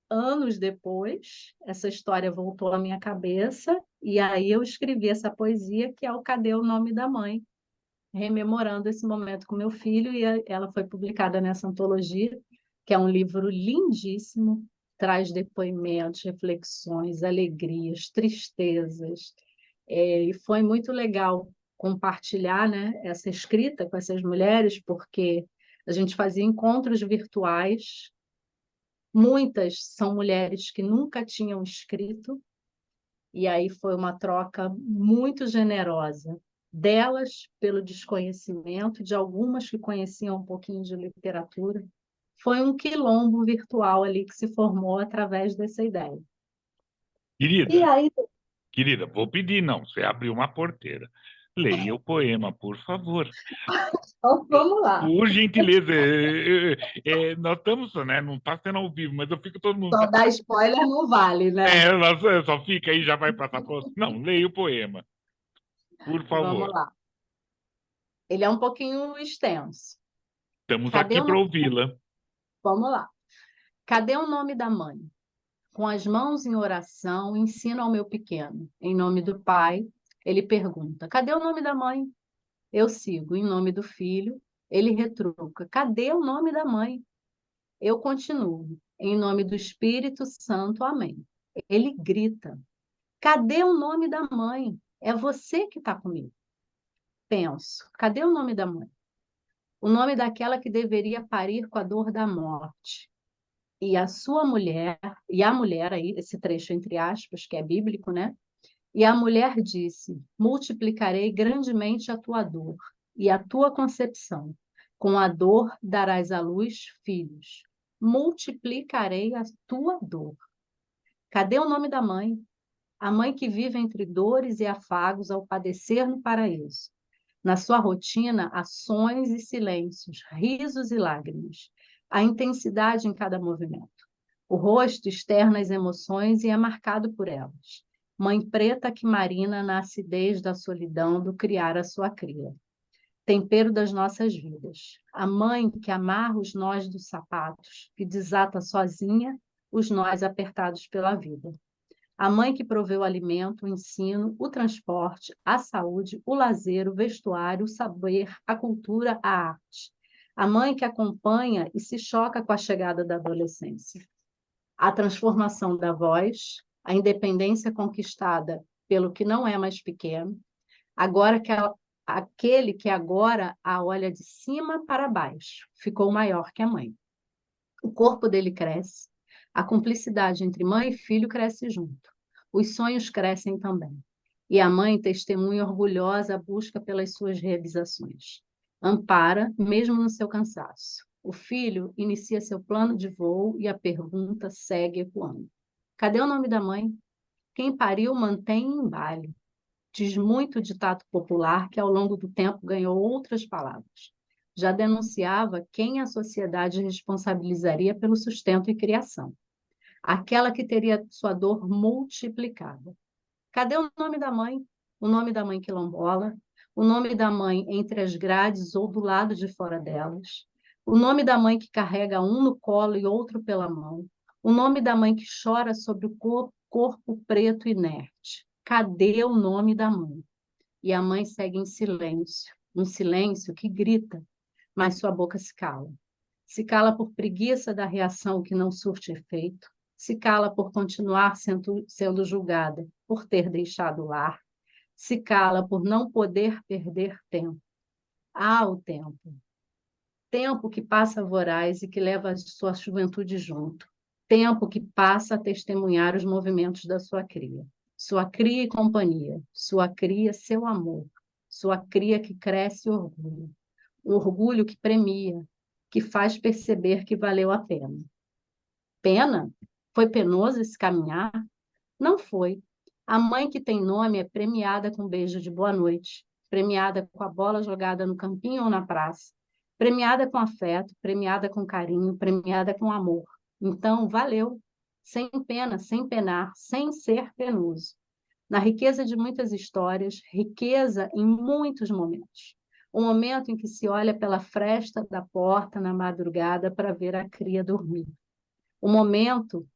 anos depois, essa história voltou à minha cabeça, e aí eu escrevi essa poesia, que é o Cadê o Nome da Mãe, rememorando esse momento com meu filho, e ela foi publicada nessa antologia, que é um livro lindíssimo, traz depoimentos, reflexões, alegrias, tristezas, e foi muito legal compartilhar, né, essa escrita com essas mulheres, porque a gente fazia encontros virtuais, muitas são mulheres que nunca tinham escrito, e aí foi uma troca muito generosa delas pelo desconhecimento, de algumas que conheciam um pouquinho de literatura. Foi um quilombo virtual ali que se formou através dessa ideia. E Querida, aí, querida, vou pedir, não, você abriu uma porteira. Leia o poema, por favor. então, vamos lá. Por gentileza, nós estamos, né? Não está sendo ao vivo, mas eu fico todo mundo. Só dar spoiler não vale, né? Só fica aí, já vai passar para. Não, leia o poema, por Vamos favor. lá. Ele é um pouquinho extenso. Estamos Cadê aqui o para nome? ouvi-la. Vamos lá. Cadê o nome da mãe? Com as mãos em oração, ensino ao meu pequeno. Em nome do pai, ele pergunta: cadê o nome da mãe? Eu sigo. Em nome do filho, ele retruca: cadê o nome da mãe? Eu continuo. Em nome do Espírito Santo, amém. Ele grita: cadê o nome da mãe? É você que está comigo. Penso: cadê o nome da mãe? O nome daquela que deveria parir com a dor da morte. E a sua mulher, e a mulher aí, esse trecho entre aspas, que é bíblico, né? E a mulher disse: multiplicarei grandemente a tua dor e a tua concepção. Com a dor darás à luz filhos. Multiplicarei a tua dor. Cadê o nome da mãe? A mãe que vive entre dores e afagos ao padecer no paraíso. Na sua rotina, ações e silêncios, risos e lágrimas. A intensidade em cada movimento. O rosto externa as emoções e é marcado por elas. Mãe preta que marina na acidez da solidão do criar a sua cria. Tempero das nossas vidas. A mãe que amarra os nós dos sapatos, que desata sozinha os nós apertados pela vida. A mãe que provê o alimento, o ensino, o transporte, a saúde, o lazer, o vestuário, o saber, a cultura, a arte. A mãe que acompanha e se choca com a chegada da adolescência. A transformação da voz, a independência conquistada pelo que não é mais pequeno, agora que aquele que agora a olha de cima para baixo, ficou maior que a mãe. O corpo dele cresce, a cumplicidade entre mãe e filho cresce junto. Os sonhos crescem também. E a mãe testemunha orgulhosa a busca pelas suas realizações. Ampara, mesmo no seu cansaço. O filho inicia seu plano de voo e a pergunta segue ecoando. Cadê o nome da mãe? Quem pariu mantém em embale. Diz muito o ditado popular que ao longo do tempo ganhou outras palavras. Já denunciava quem a sociedade responsabilizaria pelo sustento e criação. Aquela que teria sua dor multiplicada. Cadê o nome da mãe? O nome da mãe quilombola, o nome da mãe entre as grades ou do lado de fora delas, o nome da mãe que carrega um no colo e outro pela mão, o nome da mãe que chora sobre o corpo preto inerte. Cadê o nome da mãe? E a mãe segue em silêncio, um silêncio que grita, mas sua boca se cala. Se cala por preguiça da reação que não surte efeito, se cala por continuar sendo julgada por ter deixado o lar, se cala por não poder perder tempo. Ah, o tempo. Tempo que passa voraz e que leva a sua juventude junto. Tempo que passa a testemunhar os movimentos da sua cria. Sua cria e companhia. Sua cria, seu amor. Sua cria que cresce orgulho. Um orgulho que premia, que faz perceber que valeu a pena. Pena? Foi penoso esse caminhar? Não foi. A mãe que tem nome é premiada com beijo de boa noite, premiada com a bola jogada no campinho ou na praça, premiada com afeto, premiada com carinho, premiada com amor. Então, valeu. Sem pena, sem penar, sem ser penoso. Na riqueza de muitas histórias, riqueza em muitos momentos, o momento em que se olha pela fresta da porta na madrugada para ver a cria dormir, o momento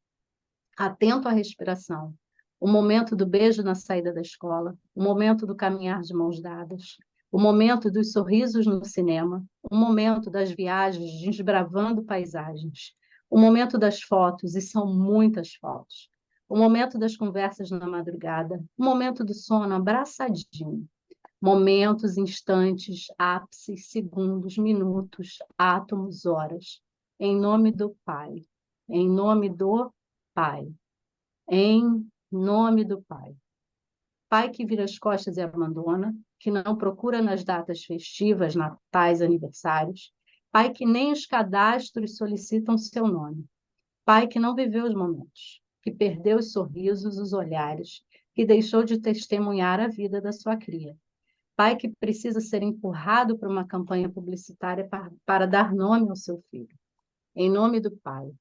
atento à respiração, o momento do beijo na saída da escola, o momento do caminhar de mãos dadas, o momento dos sorrisos no cinema, o momento das viagens desbravando paisagens, o momento das fotos, e são muitas fotos, o momento das conversas na madrugada, o momento do sono abraçadinho, momentos, instantes, ápices, segundos, minutos, átomos, horas, em nome do Pai, em nome do Pai, em nome do Pai. Pai que vira as costas e abandona, que não procura nas datas festivas, natais, aniversários. Pai que nem os cadastros solicitam seu nome. Pai que não viveu os momentos, que perdeu os sorrisos, os olhares, que deixou de testemunhar a vida da sua cria. Pai que precisa ser empurrado para uma campanha publicitária para dar nome ao seu filho. Em nome do Pai.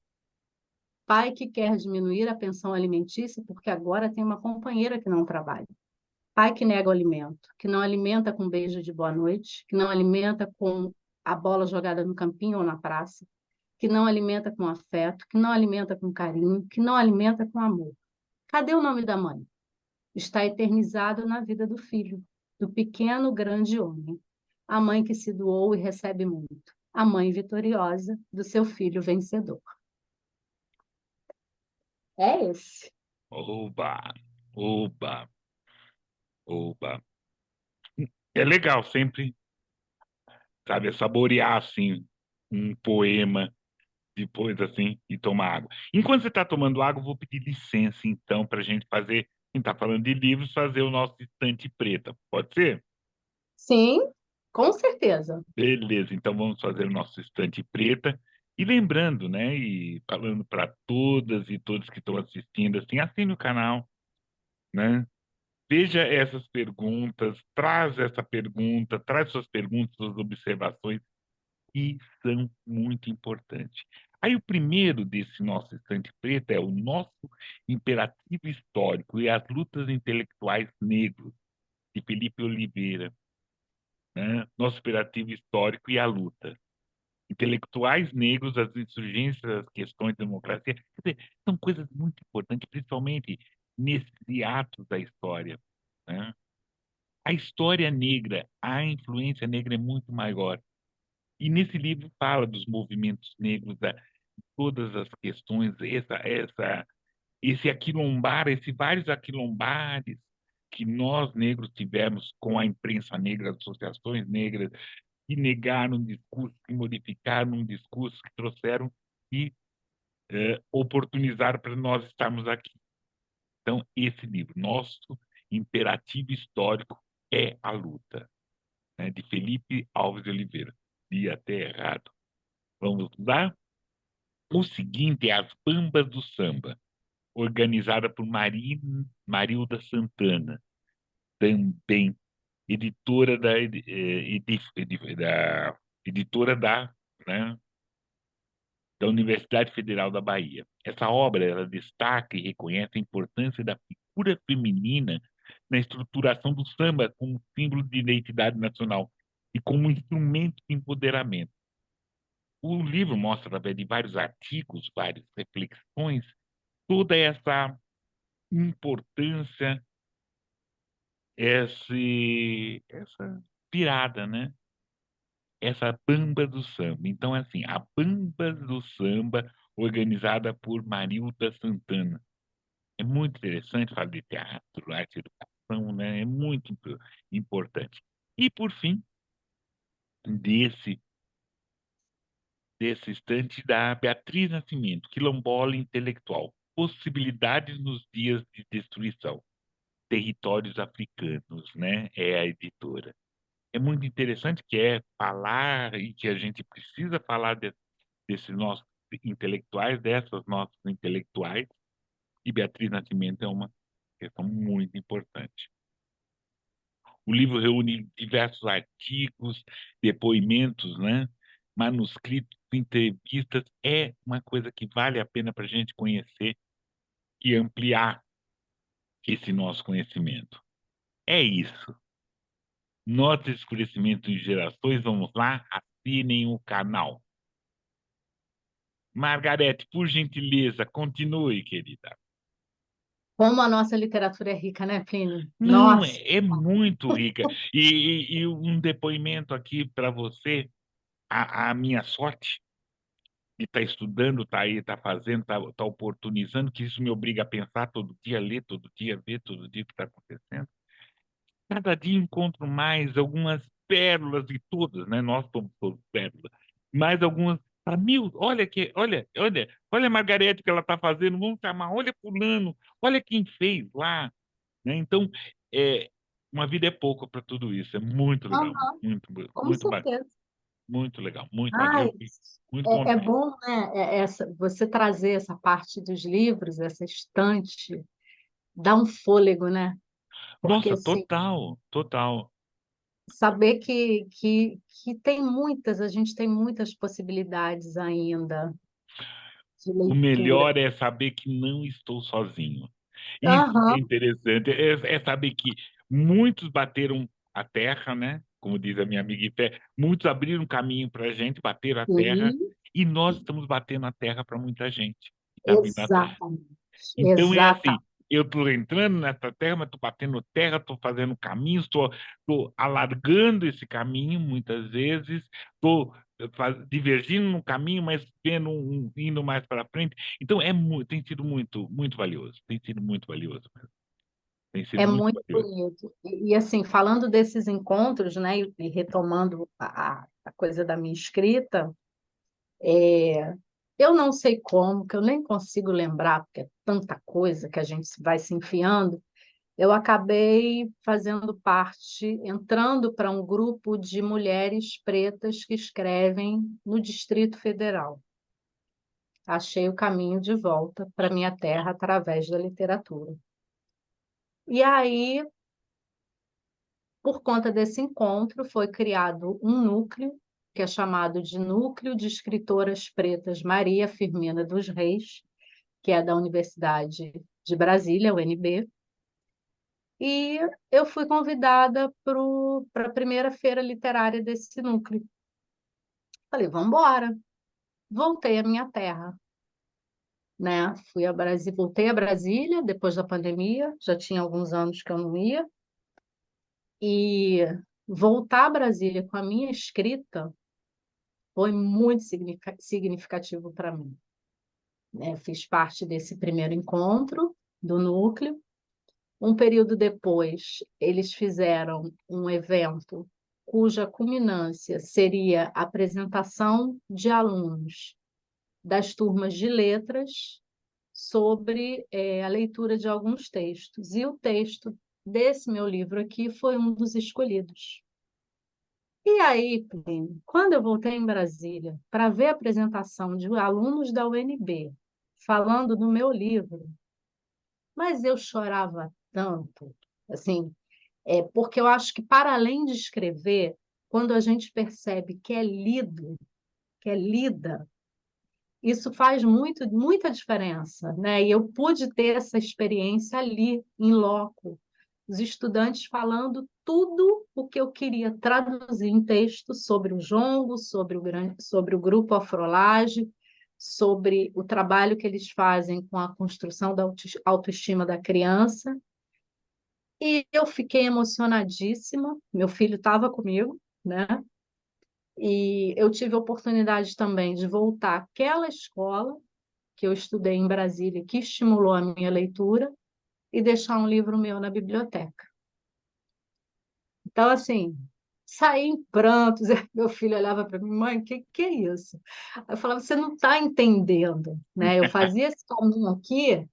Pai que quer diminuir a pensão alimentícia porque agora tem uma companheira que não trabalha. Pai que nega o alimento, que não alimenta com beijo de boa noite, que não alimenta com a bola jogada no campinho ou na praça, que não alimenta com afeto, que não alimenta com carinho, que não alimenta com amor. Cadê o nome da mãe? Está eternizado na vida do filho, do pequeno grande homem. A mãe que se doou e recebe muito. A mãe vitoriosa do seu filho vencedor. É esse. Oba, oba, oba. É legal sempre, sabe, saborear, assim, um poema, depois, assim, e tomar água. Enquanto você está tomando água, eu vou pedir licença, então, para a gente fazer, quem está falando de livros, fazer o nosso estante preta. Pode ser? Sim, com certeza. Beleza, então vamos fazer o nosso estante preta. E lembrando, né, e falando para todas e todos que estão assistindo, assim, assine o canal, né? Veja essas perguntas, traz essa pergunta, traz suas perguntas, suas observações, que são muito importantes. Aí o primeiro desse nosso estante preto é o nosso imperativo histórico e as lutas intelectuais negros, de Felipe Oliveira, né? Nosso imperativo histórico e a luta. Intelectuais negros, as insurgências, as questões de democracia, quer dizer, são coisas muito importantes, principalmente nesses atos da história, né? A história negra, a influência negra é muito maior. E nesse livro fala dos movimentos negros, todas as questões, esse aquilombar, esses vários aquilombares que nós negros tivemos com a imprensa negra, as associações negras, que negaram um discurso, que modificaram um discurso, que trouxeram e oportunizaram para nós estarmos aqui. Então, esse livro, nosso imperativo histórico é a luta, né, de Felipe Alves de Oliveira. Li até errado. Vamos lá? O seguinte é As Bambas do Samba, organizada por Marilda Santana, também editora da editora né, da Universidade Federal da Bahia. Essa obra ela destaca e reconhece a importância da figura feminina na estruturação do samba como símbolo de identidade nacional e como instrumento de empoderamento. O livro mostra, através de vários artigos, várias reflexões, toda essa importância, essa virada, né? Essa bamba do samba. Então, é assim, a bamba do samba, organizada por Marilda Santana. É muito interessante falar de teatro, arte e educação, né? É muito importante. E, por fim, desse, desse instante, da Beatriz Nascimento, quilombola intelectual. Possibilidades nos dias de destruição. Territórios africanos, né? É a editora. É muito interessante que é falar e que a gente precisa falar desses nossos intelectuais, dessas nossas intelectuais, e Beatriz Nascimento é uma questão muito importante. O livro reúne diversos artigos, depoimentos, né? Manuscritos, entrevistas, é uma coisa que vale a pena para a gente conhecer e ampliar esse nosso conhecimento. É isso. Notas de escurecimento em gerações, vamos lá, assinem o canal. Margarete, por gentileza, continue, querida. Como a nossa literatura é rica, né, Plínio? Não, Nossa. é muito rica. E um depoimento aqui para você, a minha sorte de estar estudando, tá aí, tá fazendo, tá oportunizando, que isso me obriga a pensar todo dia, ler todo dia, ver todo dia o que está acontecendo. Cada dia encontro mais algumas pérolas e todas, né? Nós somos todos pérolas. Mais algumas para mil. Olha que, olha a Margarete que ela está fazendo. Vamos chamar. Olha fulano. Olha quem fez lá, né? Então, é, uma vida é pouco para tudo isso. É muito legal, Aham, muito, com muito, certeza. muito legal, muito bacana. Eu Ai, fiquei muito é contente. bom, né, você trazer essa parte dos livros, essa estante, dá um fôlego, né? Porque, Nossa, assim, total, total. saber que tem muitas, a gente tem muitas possibilidades ainda de O leitura. melhor é saber que não estou sozinho. Isso que é Aham, interessante, é saber que muitos bateram a terra, né? Como diz a minha amiga Ifé, muitos abriram caminho para a gente, bateram a terra, sim, e nós estamos batendo a terra para muita gente que está vindo atrás. exatamente, Então é assim, exatamente. eu estou entrando nessa terra, mas estou batendo terra, estou fazendo caminhos, estou alargando esse caminho muitas vezes, estou divergindo no caminho, mas vendo indo mais para frente. Então tem sido muito, muito valioso, tem sido muito valioso, tem sido É muito muito valioso. bonito. Assim, falando desses encontros, né, e retomando a coisa da minha escrita, eu não sei como, que eu nem consigo lembrar, porque é tanta coisa que a gente vai se enfiando. Eu acabei fazendo parte, entrando para um grupo de mulheres pretas que escrevem no Distrito Federal. Achei o caminho de volta para minha terra através da literatura. E aí, por conta desse encontro, foi criado um núcleo, que é chamado de Núcleo de Escritoras Pretas Maria Firmina dos Reis, que é da Universidade de Brasília, UNB, e eu fui convidada para a primeira feira literária desse núcleo. Falei, vamos embora. Voltei à minha terra, né? Fui a Brasília, voltei a Brasília depois da pandemia, já tinha alguns anos que eu não ia, e voltar a Brasília com a minha escrita foi muito significativo para mim, né? Fiz parte desse primeiro encontro do núcleo. Um período depois, eles fizeram um evento cuja culminância seria a apresentação de alunos das turmas de letras sobre a leitura de alguns textos. E o texto desse meu livro aqui foi um dos escolhidos. E aí, Plínio, quando eu voltei em Brasília para ver a apresentação de alunos da UNB falando do meu livro, mas eu chorava tanto, assim, porque eu acho que para além de escrever, quando a gente percebe que é lido, que é lida, isso faz muita diferença, né? E eu pude ter essa experiência ali, em loco, os estudantes falando tudo o que eu queria traduzir em texto sobre o jongo, sobre o grupo Afrolage, sobre o trabalho que eles fazem com a construção da autoestima da criança. E eu fiquei emocionadíssima. Meu filho estava comigo, né? E eu tive a oportunidade também de voltar àquela escola que eu estudei em Brasília, que estimulou a minha leitura, e deixar um livro meu na biblioteca. Então, assim, saí em prantos. Meu filho olhava para mim, mãe, o que é isso? Eu falava, você não está entendendo, né? Eu fazia esse caminho aqui,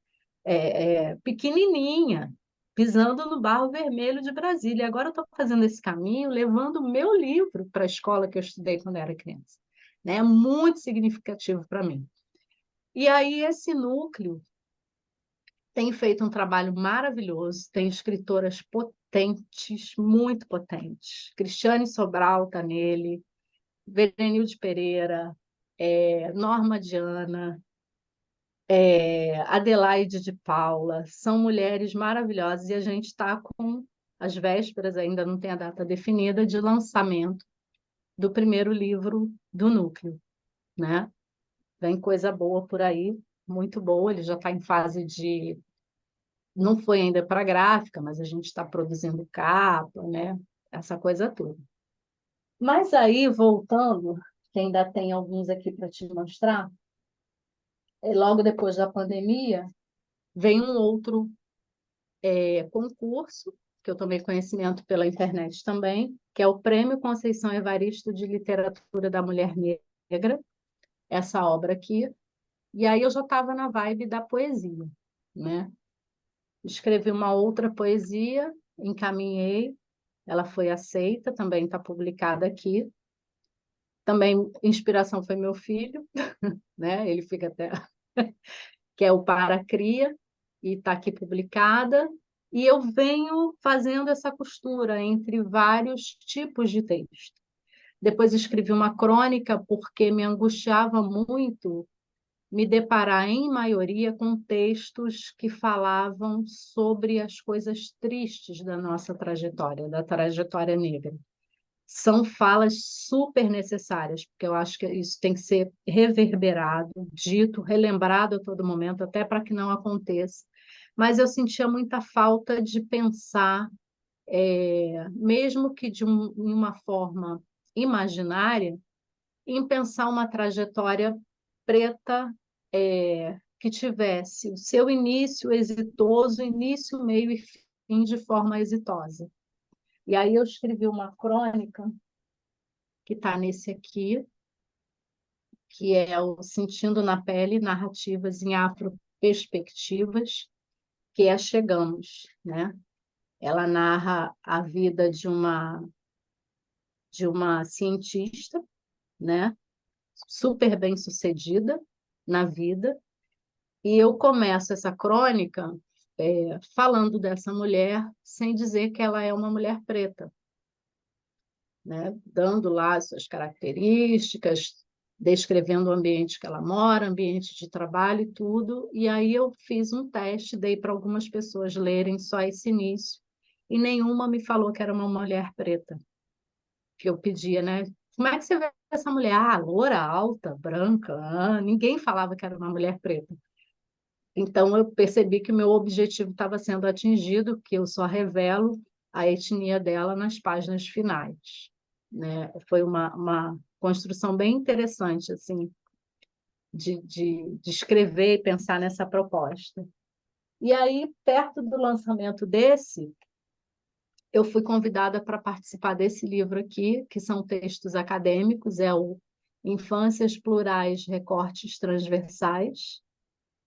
pequenininha, pisando no barro vermelho de Brasília. E agora eu estou fazendo esse caminho, levando o meu livro para a escola que eu estudei quando era criança. Né? É muito significativo para mim. E aí, esse núcleo tem feito um trabalho maravilhoso, tem escritoras potentes, muito potentes. Cristiane Sobral está nele, Verenilde Pereira, Norma Diana, Adelaide de Paula, são mulheres maravilhosas e a gente está com às vésperas, ainda não tem a data definida, de lançamento do primeiro livro do Núcleo, né? Vem coisa boa por aí, muito boa, ele já está em fase de... Não foi ainda para gráfica, mas a gente está produzindo capa, né? Essa coisa toda. Mas aí, voltando, que ainda tem alguns aqui para te mostrar, logo depois da pandemia, vem um outro concurso, que eu tomei conhecimento pela internet também, que é o Prêmio Conceição Evaristo de Literatura da Mulher Negra, essa obra aqui. E aí eu já estava na vibe da poesia, né? Escrevi uma outra poesia, encaminhei, ela foi aceita, também está publicada aqui. Também inspiração foi meu filho, né? Ele fica até que é o Para Cria, e está aqui publicada. E eu venho fazendo essa costura entre vários tipos de texto. Depois escrevi uma crônica porque me angustiava muito me deparar, em maioria, com textos que falavam sobre as coisas tristes da nossa trajetória, da trajetória negra. São falas super necessárias, porque eu acho que isso tem que ser reverberado, dito, relembrado a todo momento, até para que não aconteça. Mas eu sentia muita falta de pensar, mesmo que em uma forma imaginária, em pensar uma trajetória preta, que tivesse o seu início exitoso, início, meio e fim de forma exitosa. E aí eu escrevi uma crônica que está nesse aqui, que é o Sentindo na Pele, Narrativas em Afroperspectivas, que é Chegamos, né? Ela narra a vida de uma cientista, né? Super bem-sucedida na vida, e eu começo essa crônica falando dessa mulher sem dizer que ela é uma mulher preta, né? Dando lá as suas características, descrevendo o ambiente que ela mora, ambiente de trabalho e tudo. E aí eu fiz um teste, dei para algumas pessoas lerem só esse início, e nenhuma me falou que era uma mulher preta, que eu pedia, né? Como é que você vê essa mulher? Ah, loura, alta, branca. Ninguém falava que era uma mulher preta. Então, eu percebi que o meu objetivo estava sendo atingido, que eu só revelo a etnia dela nas páginas finais, né? Foi uma construção bem interessante, assim, de escrever e pensar nessa proposta. E aí, perto do lançamento desse, eu fui convidada para participar desse livro aqui, que são textos acadêmicos, é o Infâncias Plurais, Recortes Transversais.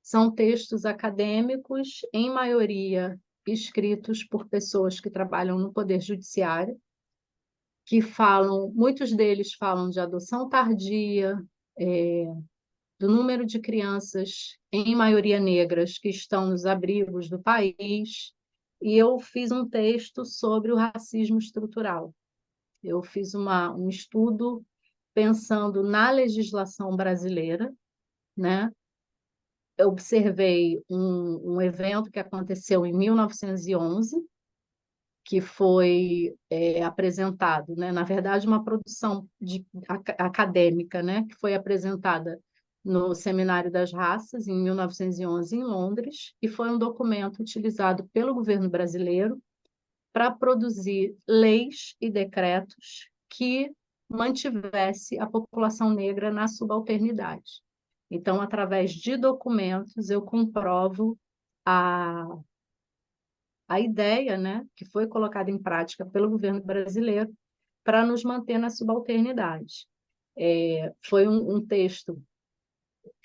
São textos acadêmicos, em maioria escritos por pessoas que trabalham no Poder Judiciário, que falam, muitos deles falam de adoção tardia, do número de crianças, em maioria negras, que estão nos abrigos do país, e eu fiz um texto sobre o racismo estrutural. Eu fiz um estudo pensando na legislação brasileira, né? Eu observei um evento que aconteceu em 1911, que foi apresentado, né? Na verdade, uma produção acadêmica, né? Que foi apresentada no Seminário das Raças, em 1911, em Londres, e foi um documento utilizado pelo governo brasileiro para produzir leis e decretos que mantivesse a população negra na subalternidade. Então, através de documentos, eu comprovo a, a ideia, né, que foi colocada em prática pelo governo brasileiro para nos manter na subalternidade. Foi um texto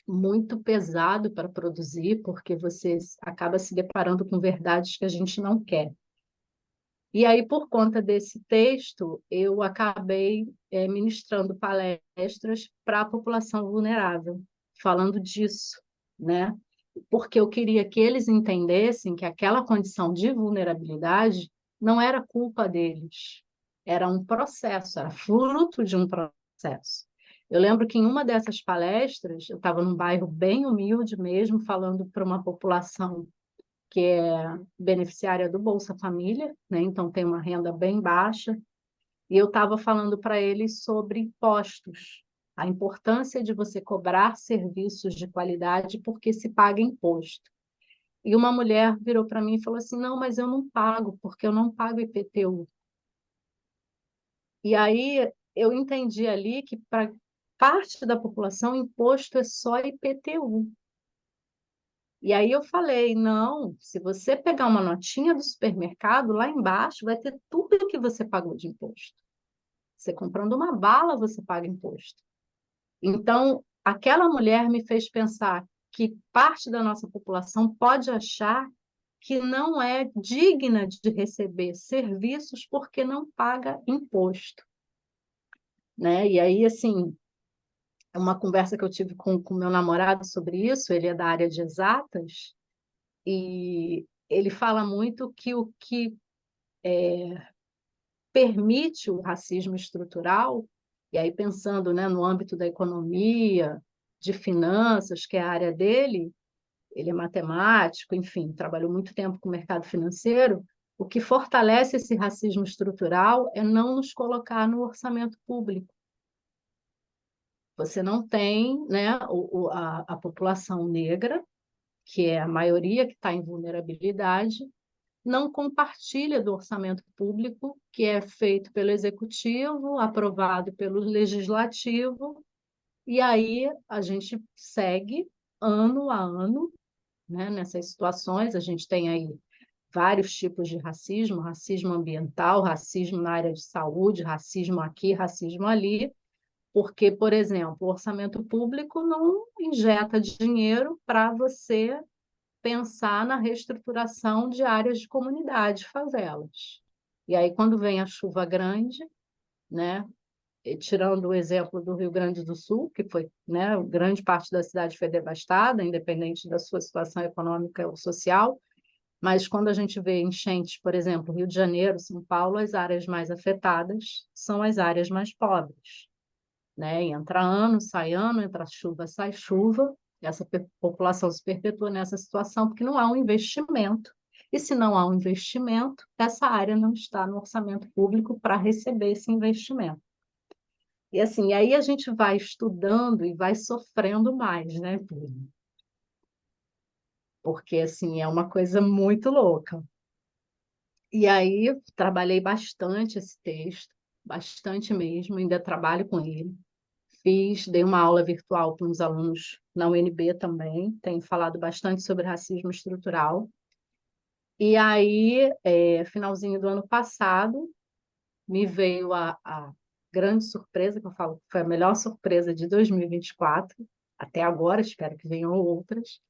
muito pesado para produzir, porque você acaba se deparando com verdades que a gente não quer. E aí, por conta desse texto, eu acabei ministrando palestras para a população vulnerável, falando disso, né? Porque eu queria que eles entendessem que aquela condição de vulnerabilidade não era culpa deles, era um processo, era fruto de um processo. Eu lembro que em uma dessas palestras, eu estava num bairro bem humilde mesmo, falando para uma população que é beneficiária do Bolsa Família, né? Então tem uma renda bem baixa. E eu estava falando para ele sobre impostos, a importância de você cobrar serviços de qualidade porque se paga imposto. E uma mulher virou para mim e falou assim: não, mas eu não pago, porque eu não pago IPTU. E aí eu entendi ali que para parte da população, imposto é só IPTU. E aí eu falei, não, se você pegar uma notinha do supermercado, lá embaixo vai ter tudo o que você pagou de imposto. Você comprando uma bala, você paga imposto. Então, aquela mulher me fez pensar que parte da nossa população pode achar que não é digna de receber serviços porque não paga imposto, né? E aí, assim, uma conversa que eu tive com meu namorado sobre isso, ele é da área de exatas, e ele fala muito que o que permite o racismo estrutural, e aí pensando, né, no âmbito da economia, de finanças, que é a área dele, ele é matemático, enfim, trabalhou muito tempo com o mercado financeiro, o que fortalece esse racismo estrutural é não nos colocar no orçamento público. Você não tem, né, a população negra, que é a maioria que está em vulnerabilidade, não compartilha do orçamento público, que é feito pelo executivo, aprovado pelo legislativo, e aí a gente segue ano a ano, né, nessas situações. A gente tem aí vários tipos de racismo, racismo ambiental, racismo na área de saúde, racismo aqui, racismo ali, porque, por exemplo, o orçamento público não injeta dinheiro para você pensar na reestruturação de áreas de comunidade, favelas. E aí, quando vem a chuva grande, né, e tirando o exemplo do Rio Grande do Sul, que foi, né, grande parte da cidade foi devastada, independente da sua situação econômica ou social, mas quando a gente vê enchentes, por exemplo, Rio de Janeiro, São Paulo, as áreas mais afetadas são as áreas mais pobres, né? Entra ano, sai ano, entra chuva, sai chuva. Essa população se perpetua nessa situação porque não há um investimento. E se não há um investimento, essa área não está no orçamento público para receber esse investimento. E assim, aí a gente vai estudando e vai sofrendo mais, né, Bruno? Porque assim, é uma coisa muito louca. E aí trabalhei bastante esse texto, bastante mesmo, ainda trabalho com ele. Dei uma aula virtual para uns alunos na UNB também, tenho falado bastante sobre racismo estrutural. E aí, finalzinho do ano passado, me veio a grande surpresa, que eu falo que foi a melhor surpresa de 2024, até agora, espero que venham outras,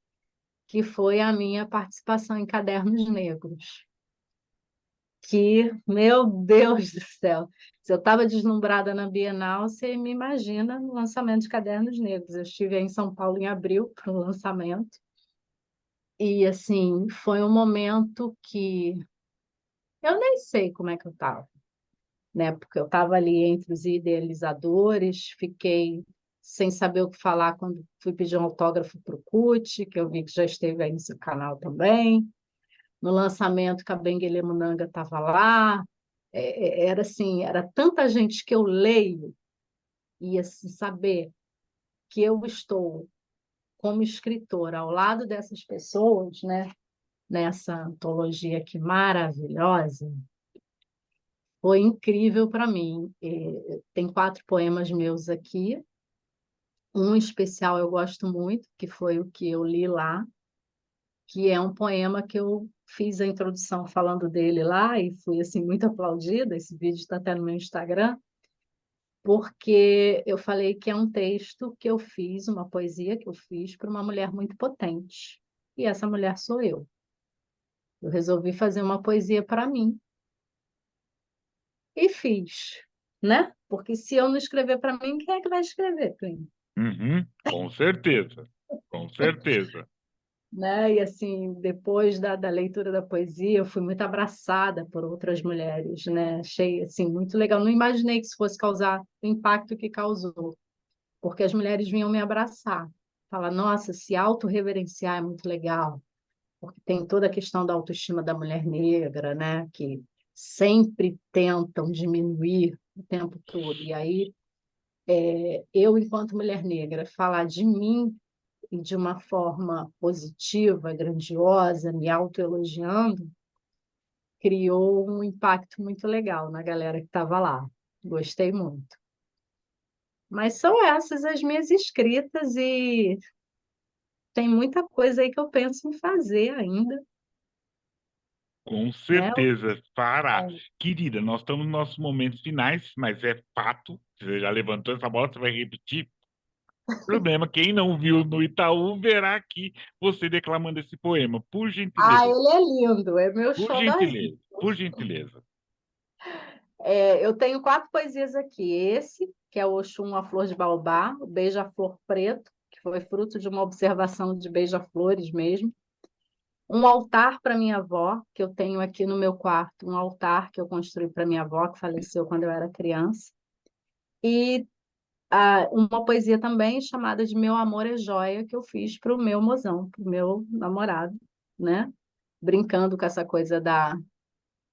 que foi a minha participação em Cadernos Negros. Que, meu Deus do céu, se eu estava deslumbrada na Bienal, você me imagina no lançamento de Cadernos Negros. Eu estive aí em São Paulo em abril para o lançamento, e assim, foi um momento que eu nem sei como é que eu estava, né? Porque eu estava ali entre os idealizadores, fiquei sem saber o que falar quando fui pedir um autógrafo para o CUT, que eu vi que já esteve aí no seu canal também. No lançamento, Kabengele Munanga estava lá. Era assim, era tanta gente que eu leio e assim, saber que eu estou como escritora ao lado dessas pessoas, né, nessa antologia aqui maravilhosa, foi incrível para mim. Tem 4 poemas meus aqui. Um especial eu gosto muito, que foi o que eu li lá, que é um poema que eu fiz a introdução falando dele lá e fui assim muito aplaudida. Esse vídeo está até no meu Instagram, porque eu falei que é um texto que eu fiz, uma poesia que eu fiz para uma mulher muito potente. E essa mulher sou eu. Eu resolvi fazer uma poesia para mim e fiz, né? Porque se eu não escrever para mim, quem é que vai escrever para mim? Uhum, com certeza, com certeza. Né? E assim, depois da leitura da poesia, eu fui muito abraçada por outras mulheres, né? Achei assim muito legal. Não imaginei que isso fosse causar o impacto que causou, porque as mulheres vinham me abraçar, falar, nossa, se autorreverenciar é muito legal, porque tem toda a questão da autoestima da mulher negra, né? Que sempre tentam diminuir o tempo todo. E aí, eu, enquanto mulher negra, falar de mim e de uma forma positiva, grandiosa, me autoelogiando, criou um impacto muito legal na galera que estava lá. Gostei muito. Mas são essas as minhas escritas e tem muita coisa aí que eu penso em fazer ainda, Com né? certeza, fará. Querida, nós estamos nos nossos momentos finais, mas é fato, você já levantou essa bola, você vai repetir. Problema, quem não viu no Itaú verá aqui você declamando esse poema. Por Ah, gentileza, ele é lindo, é meu por xodózinho. gentileza, por gentileza. Eu tenho 4 poesias aqui. Esse, que é o Oxum, a Flor de Baobá, o Beija-Flor Preto, que foi fruto de uma observação de beija-flores mesmo. Um altar para minha avó, que eu tenho aqui no meu quarto, um altar que eu construí para minha avó, que faleceu quando eu era criança. E uma poesia também chamada de Meu Amor é Joia, que eu fiz para o meu mozão, para o meu namorado, né? Brincando com essa coisa da.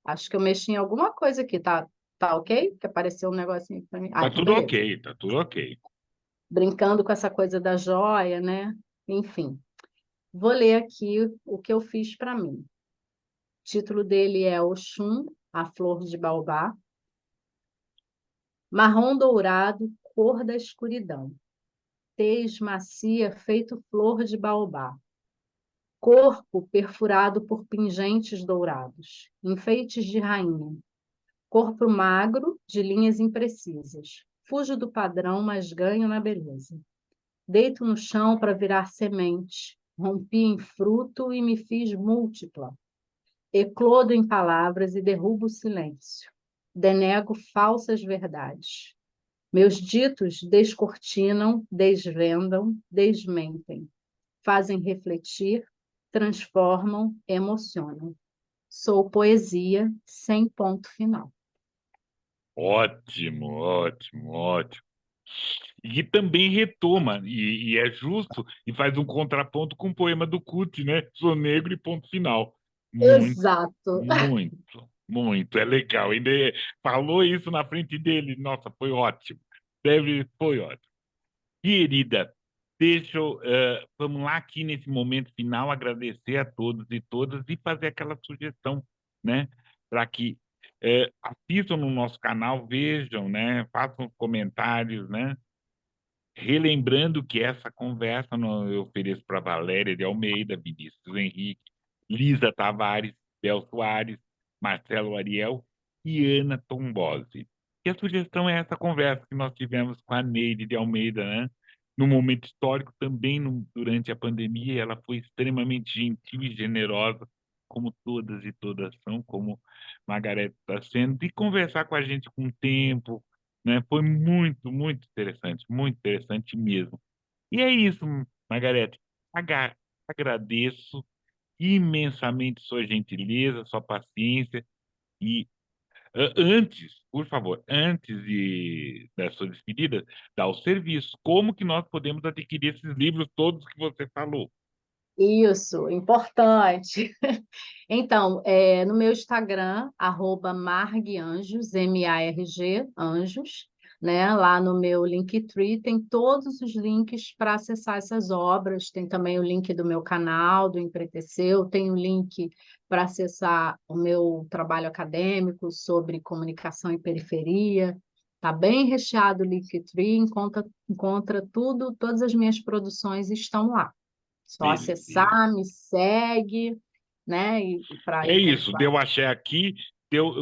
Acho que eu mexi em alguma coisa aqui, tá ok? Que apareceu um negocinho para mim. Ah, Tá então tudo beleza. ok, tá tudo ok. Brincando com essa coisa da joia, né? Enfim, vou ler aqui o que eu fiz para mim. O título dele é Oxum, a Flor de Baobá. Marrom dourado, cor da escuridão. Tez macia, feito flor de baobá. Corpo perfurado por pingentes dourados. Enfeites de rainha. Corpo magro, de linhas imprecisas. Fujo do padrão, mas ganho na beleza. Deito no chão para virar semente. Rompi em fruto e me fiz múltipla. Eclodo em palavras e derrubo o silêncio. Denego falsas verdades. Meus ditos descortinam, desvendam, desmentem. Fazem refletir, transformam, emocionam. Sou poesia sem ponto final. Ótimo, ótimo, ótimo. E que também retoma, e é justo, e faz um contraponto com o poema do Cut, né? Sou negro e ponto final. Muito, Exato. muito, muito. É legal. Ainda falou isso na frente dele. Nossa, foi ótimo. Foi ótimo. Querida, vamos lá aqui nesse momento final agradecer a todos e todas e fazer aquela sugestão, né? Para que assistam no nosso canal, vejam, né? Façam comentários, né? Relembrando que essa conversa eu ofereço para Valéria de Almeida, Vinícius Henrique, Lisa Tavares, Bel Soares, Marcelo Ariel e Ana Tombosi. E a sugestão é essa conversa que nós tivemos com a Neide de Almeida, né? No momento histórico, também durante a pandemia, ela foi extremamente gentil e generosa, como todas e todas são, como Margarete está sendo, de conversar com a gente com tempo, né? Foi muito interessante mesmo. E é isso, Margarete. Agradeço imensamente sua gentileza, sua paciência e antes, por favor, da sua despedida, dá o serviço. Como que nós podemos adquirir esses livros todos que você falou? Isso, importante. Então, no meu Instagram, @marganjos, MARG, anjos, né? Lá no meu Linktree tem todos os links para acessar essas obras. Tem também o link do meu canal, do Empreteceu, tem o link para acessar o meu trabalho acadêmico sobre comunicação e periferia. Tá bem recheado o Linktree, encontra tudo, todas as minhas produções estão lá. Só Beleza. acessar, me segue, né? E para É isso, encontrar. deu axé aqui,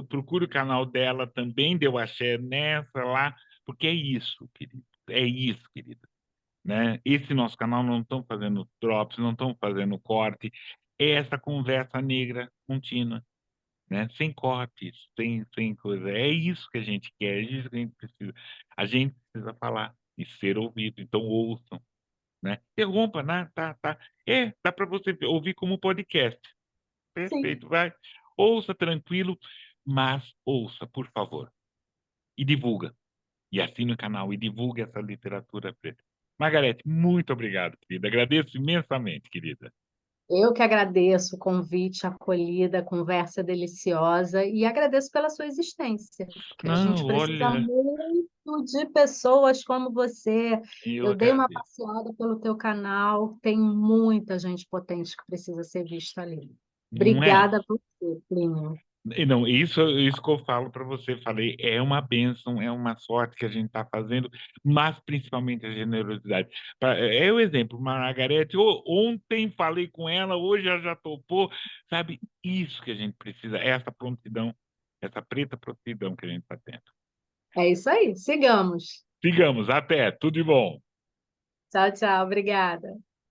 procure o canal dela também, deu axé nessa lá, porque é isso, querido. É isso, querido. Né? Esse nosso canal não estão fazendo drops, não estão fazendo corte, é essa conversa negra contínua, né? Sem cortes, sem coisa. É isso que a gente quer, é isso que a gente precisa. A gente precisa falar e ser ouvido, então ouçam, né? Interrompa, né? Tá. Dá para você ouvir como podcast. Sim. Perfeito, vai. Ouça tranquilo, mas ouça, por favor. E divulga. E assine o canal e divulgue essa literatura preta. Margarete, muito obrigado, querida. Agradeço imensamente, querida. Eu que agradeço o convite, a acolhida, a conversa deliciosa e agradeço pela sua existência, porque a gente Não, precisa olha, muito de pessoas como você. eu Eu dei uma agradeço. passeada pelo teu canal, tem muita gente potente que precisa ser vista ali. Não é? Obrigada a você, Plínio. E não, isso que eu falo para você, falei, é uma bênção, é uma sorte que a gente está fazendo, mas principalmente a generosidade. É o exemplo, Margarete, ontem falei com ela, hoje ela já topou, sabe? Isso que a gente precisa, essa prontidão, essa preta prontidão que a gente está tendo. É isso aí, sigamos. Sigamos, até, tudo de bom. Tchau, tchau, obrigada.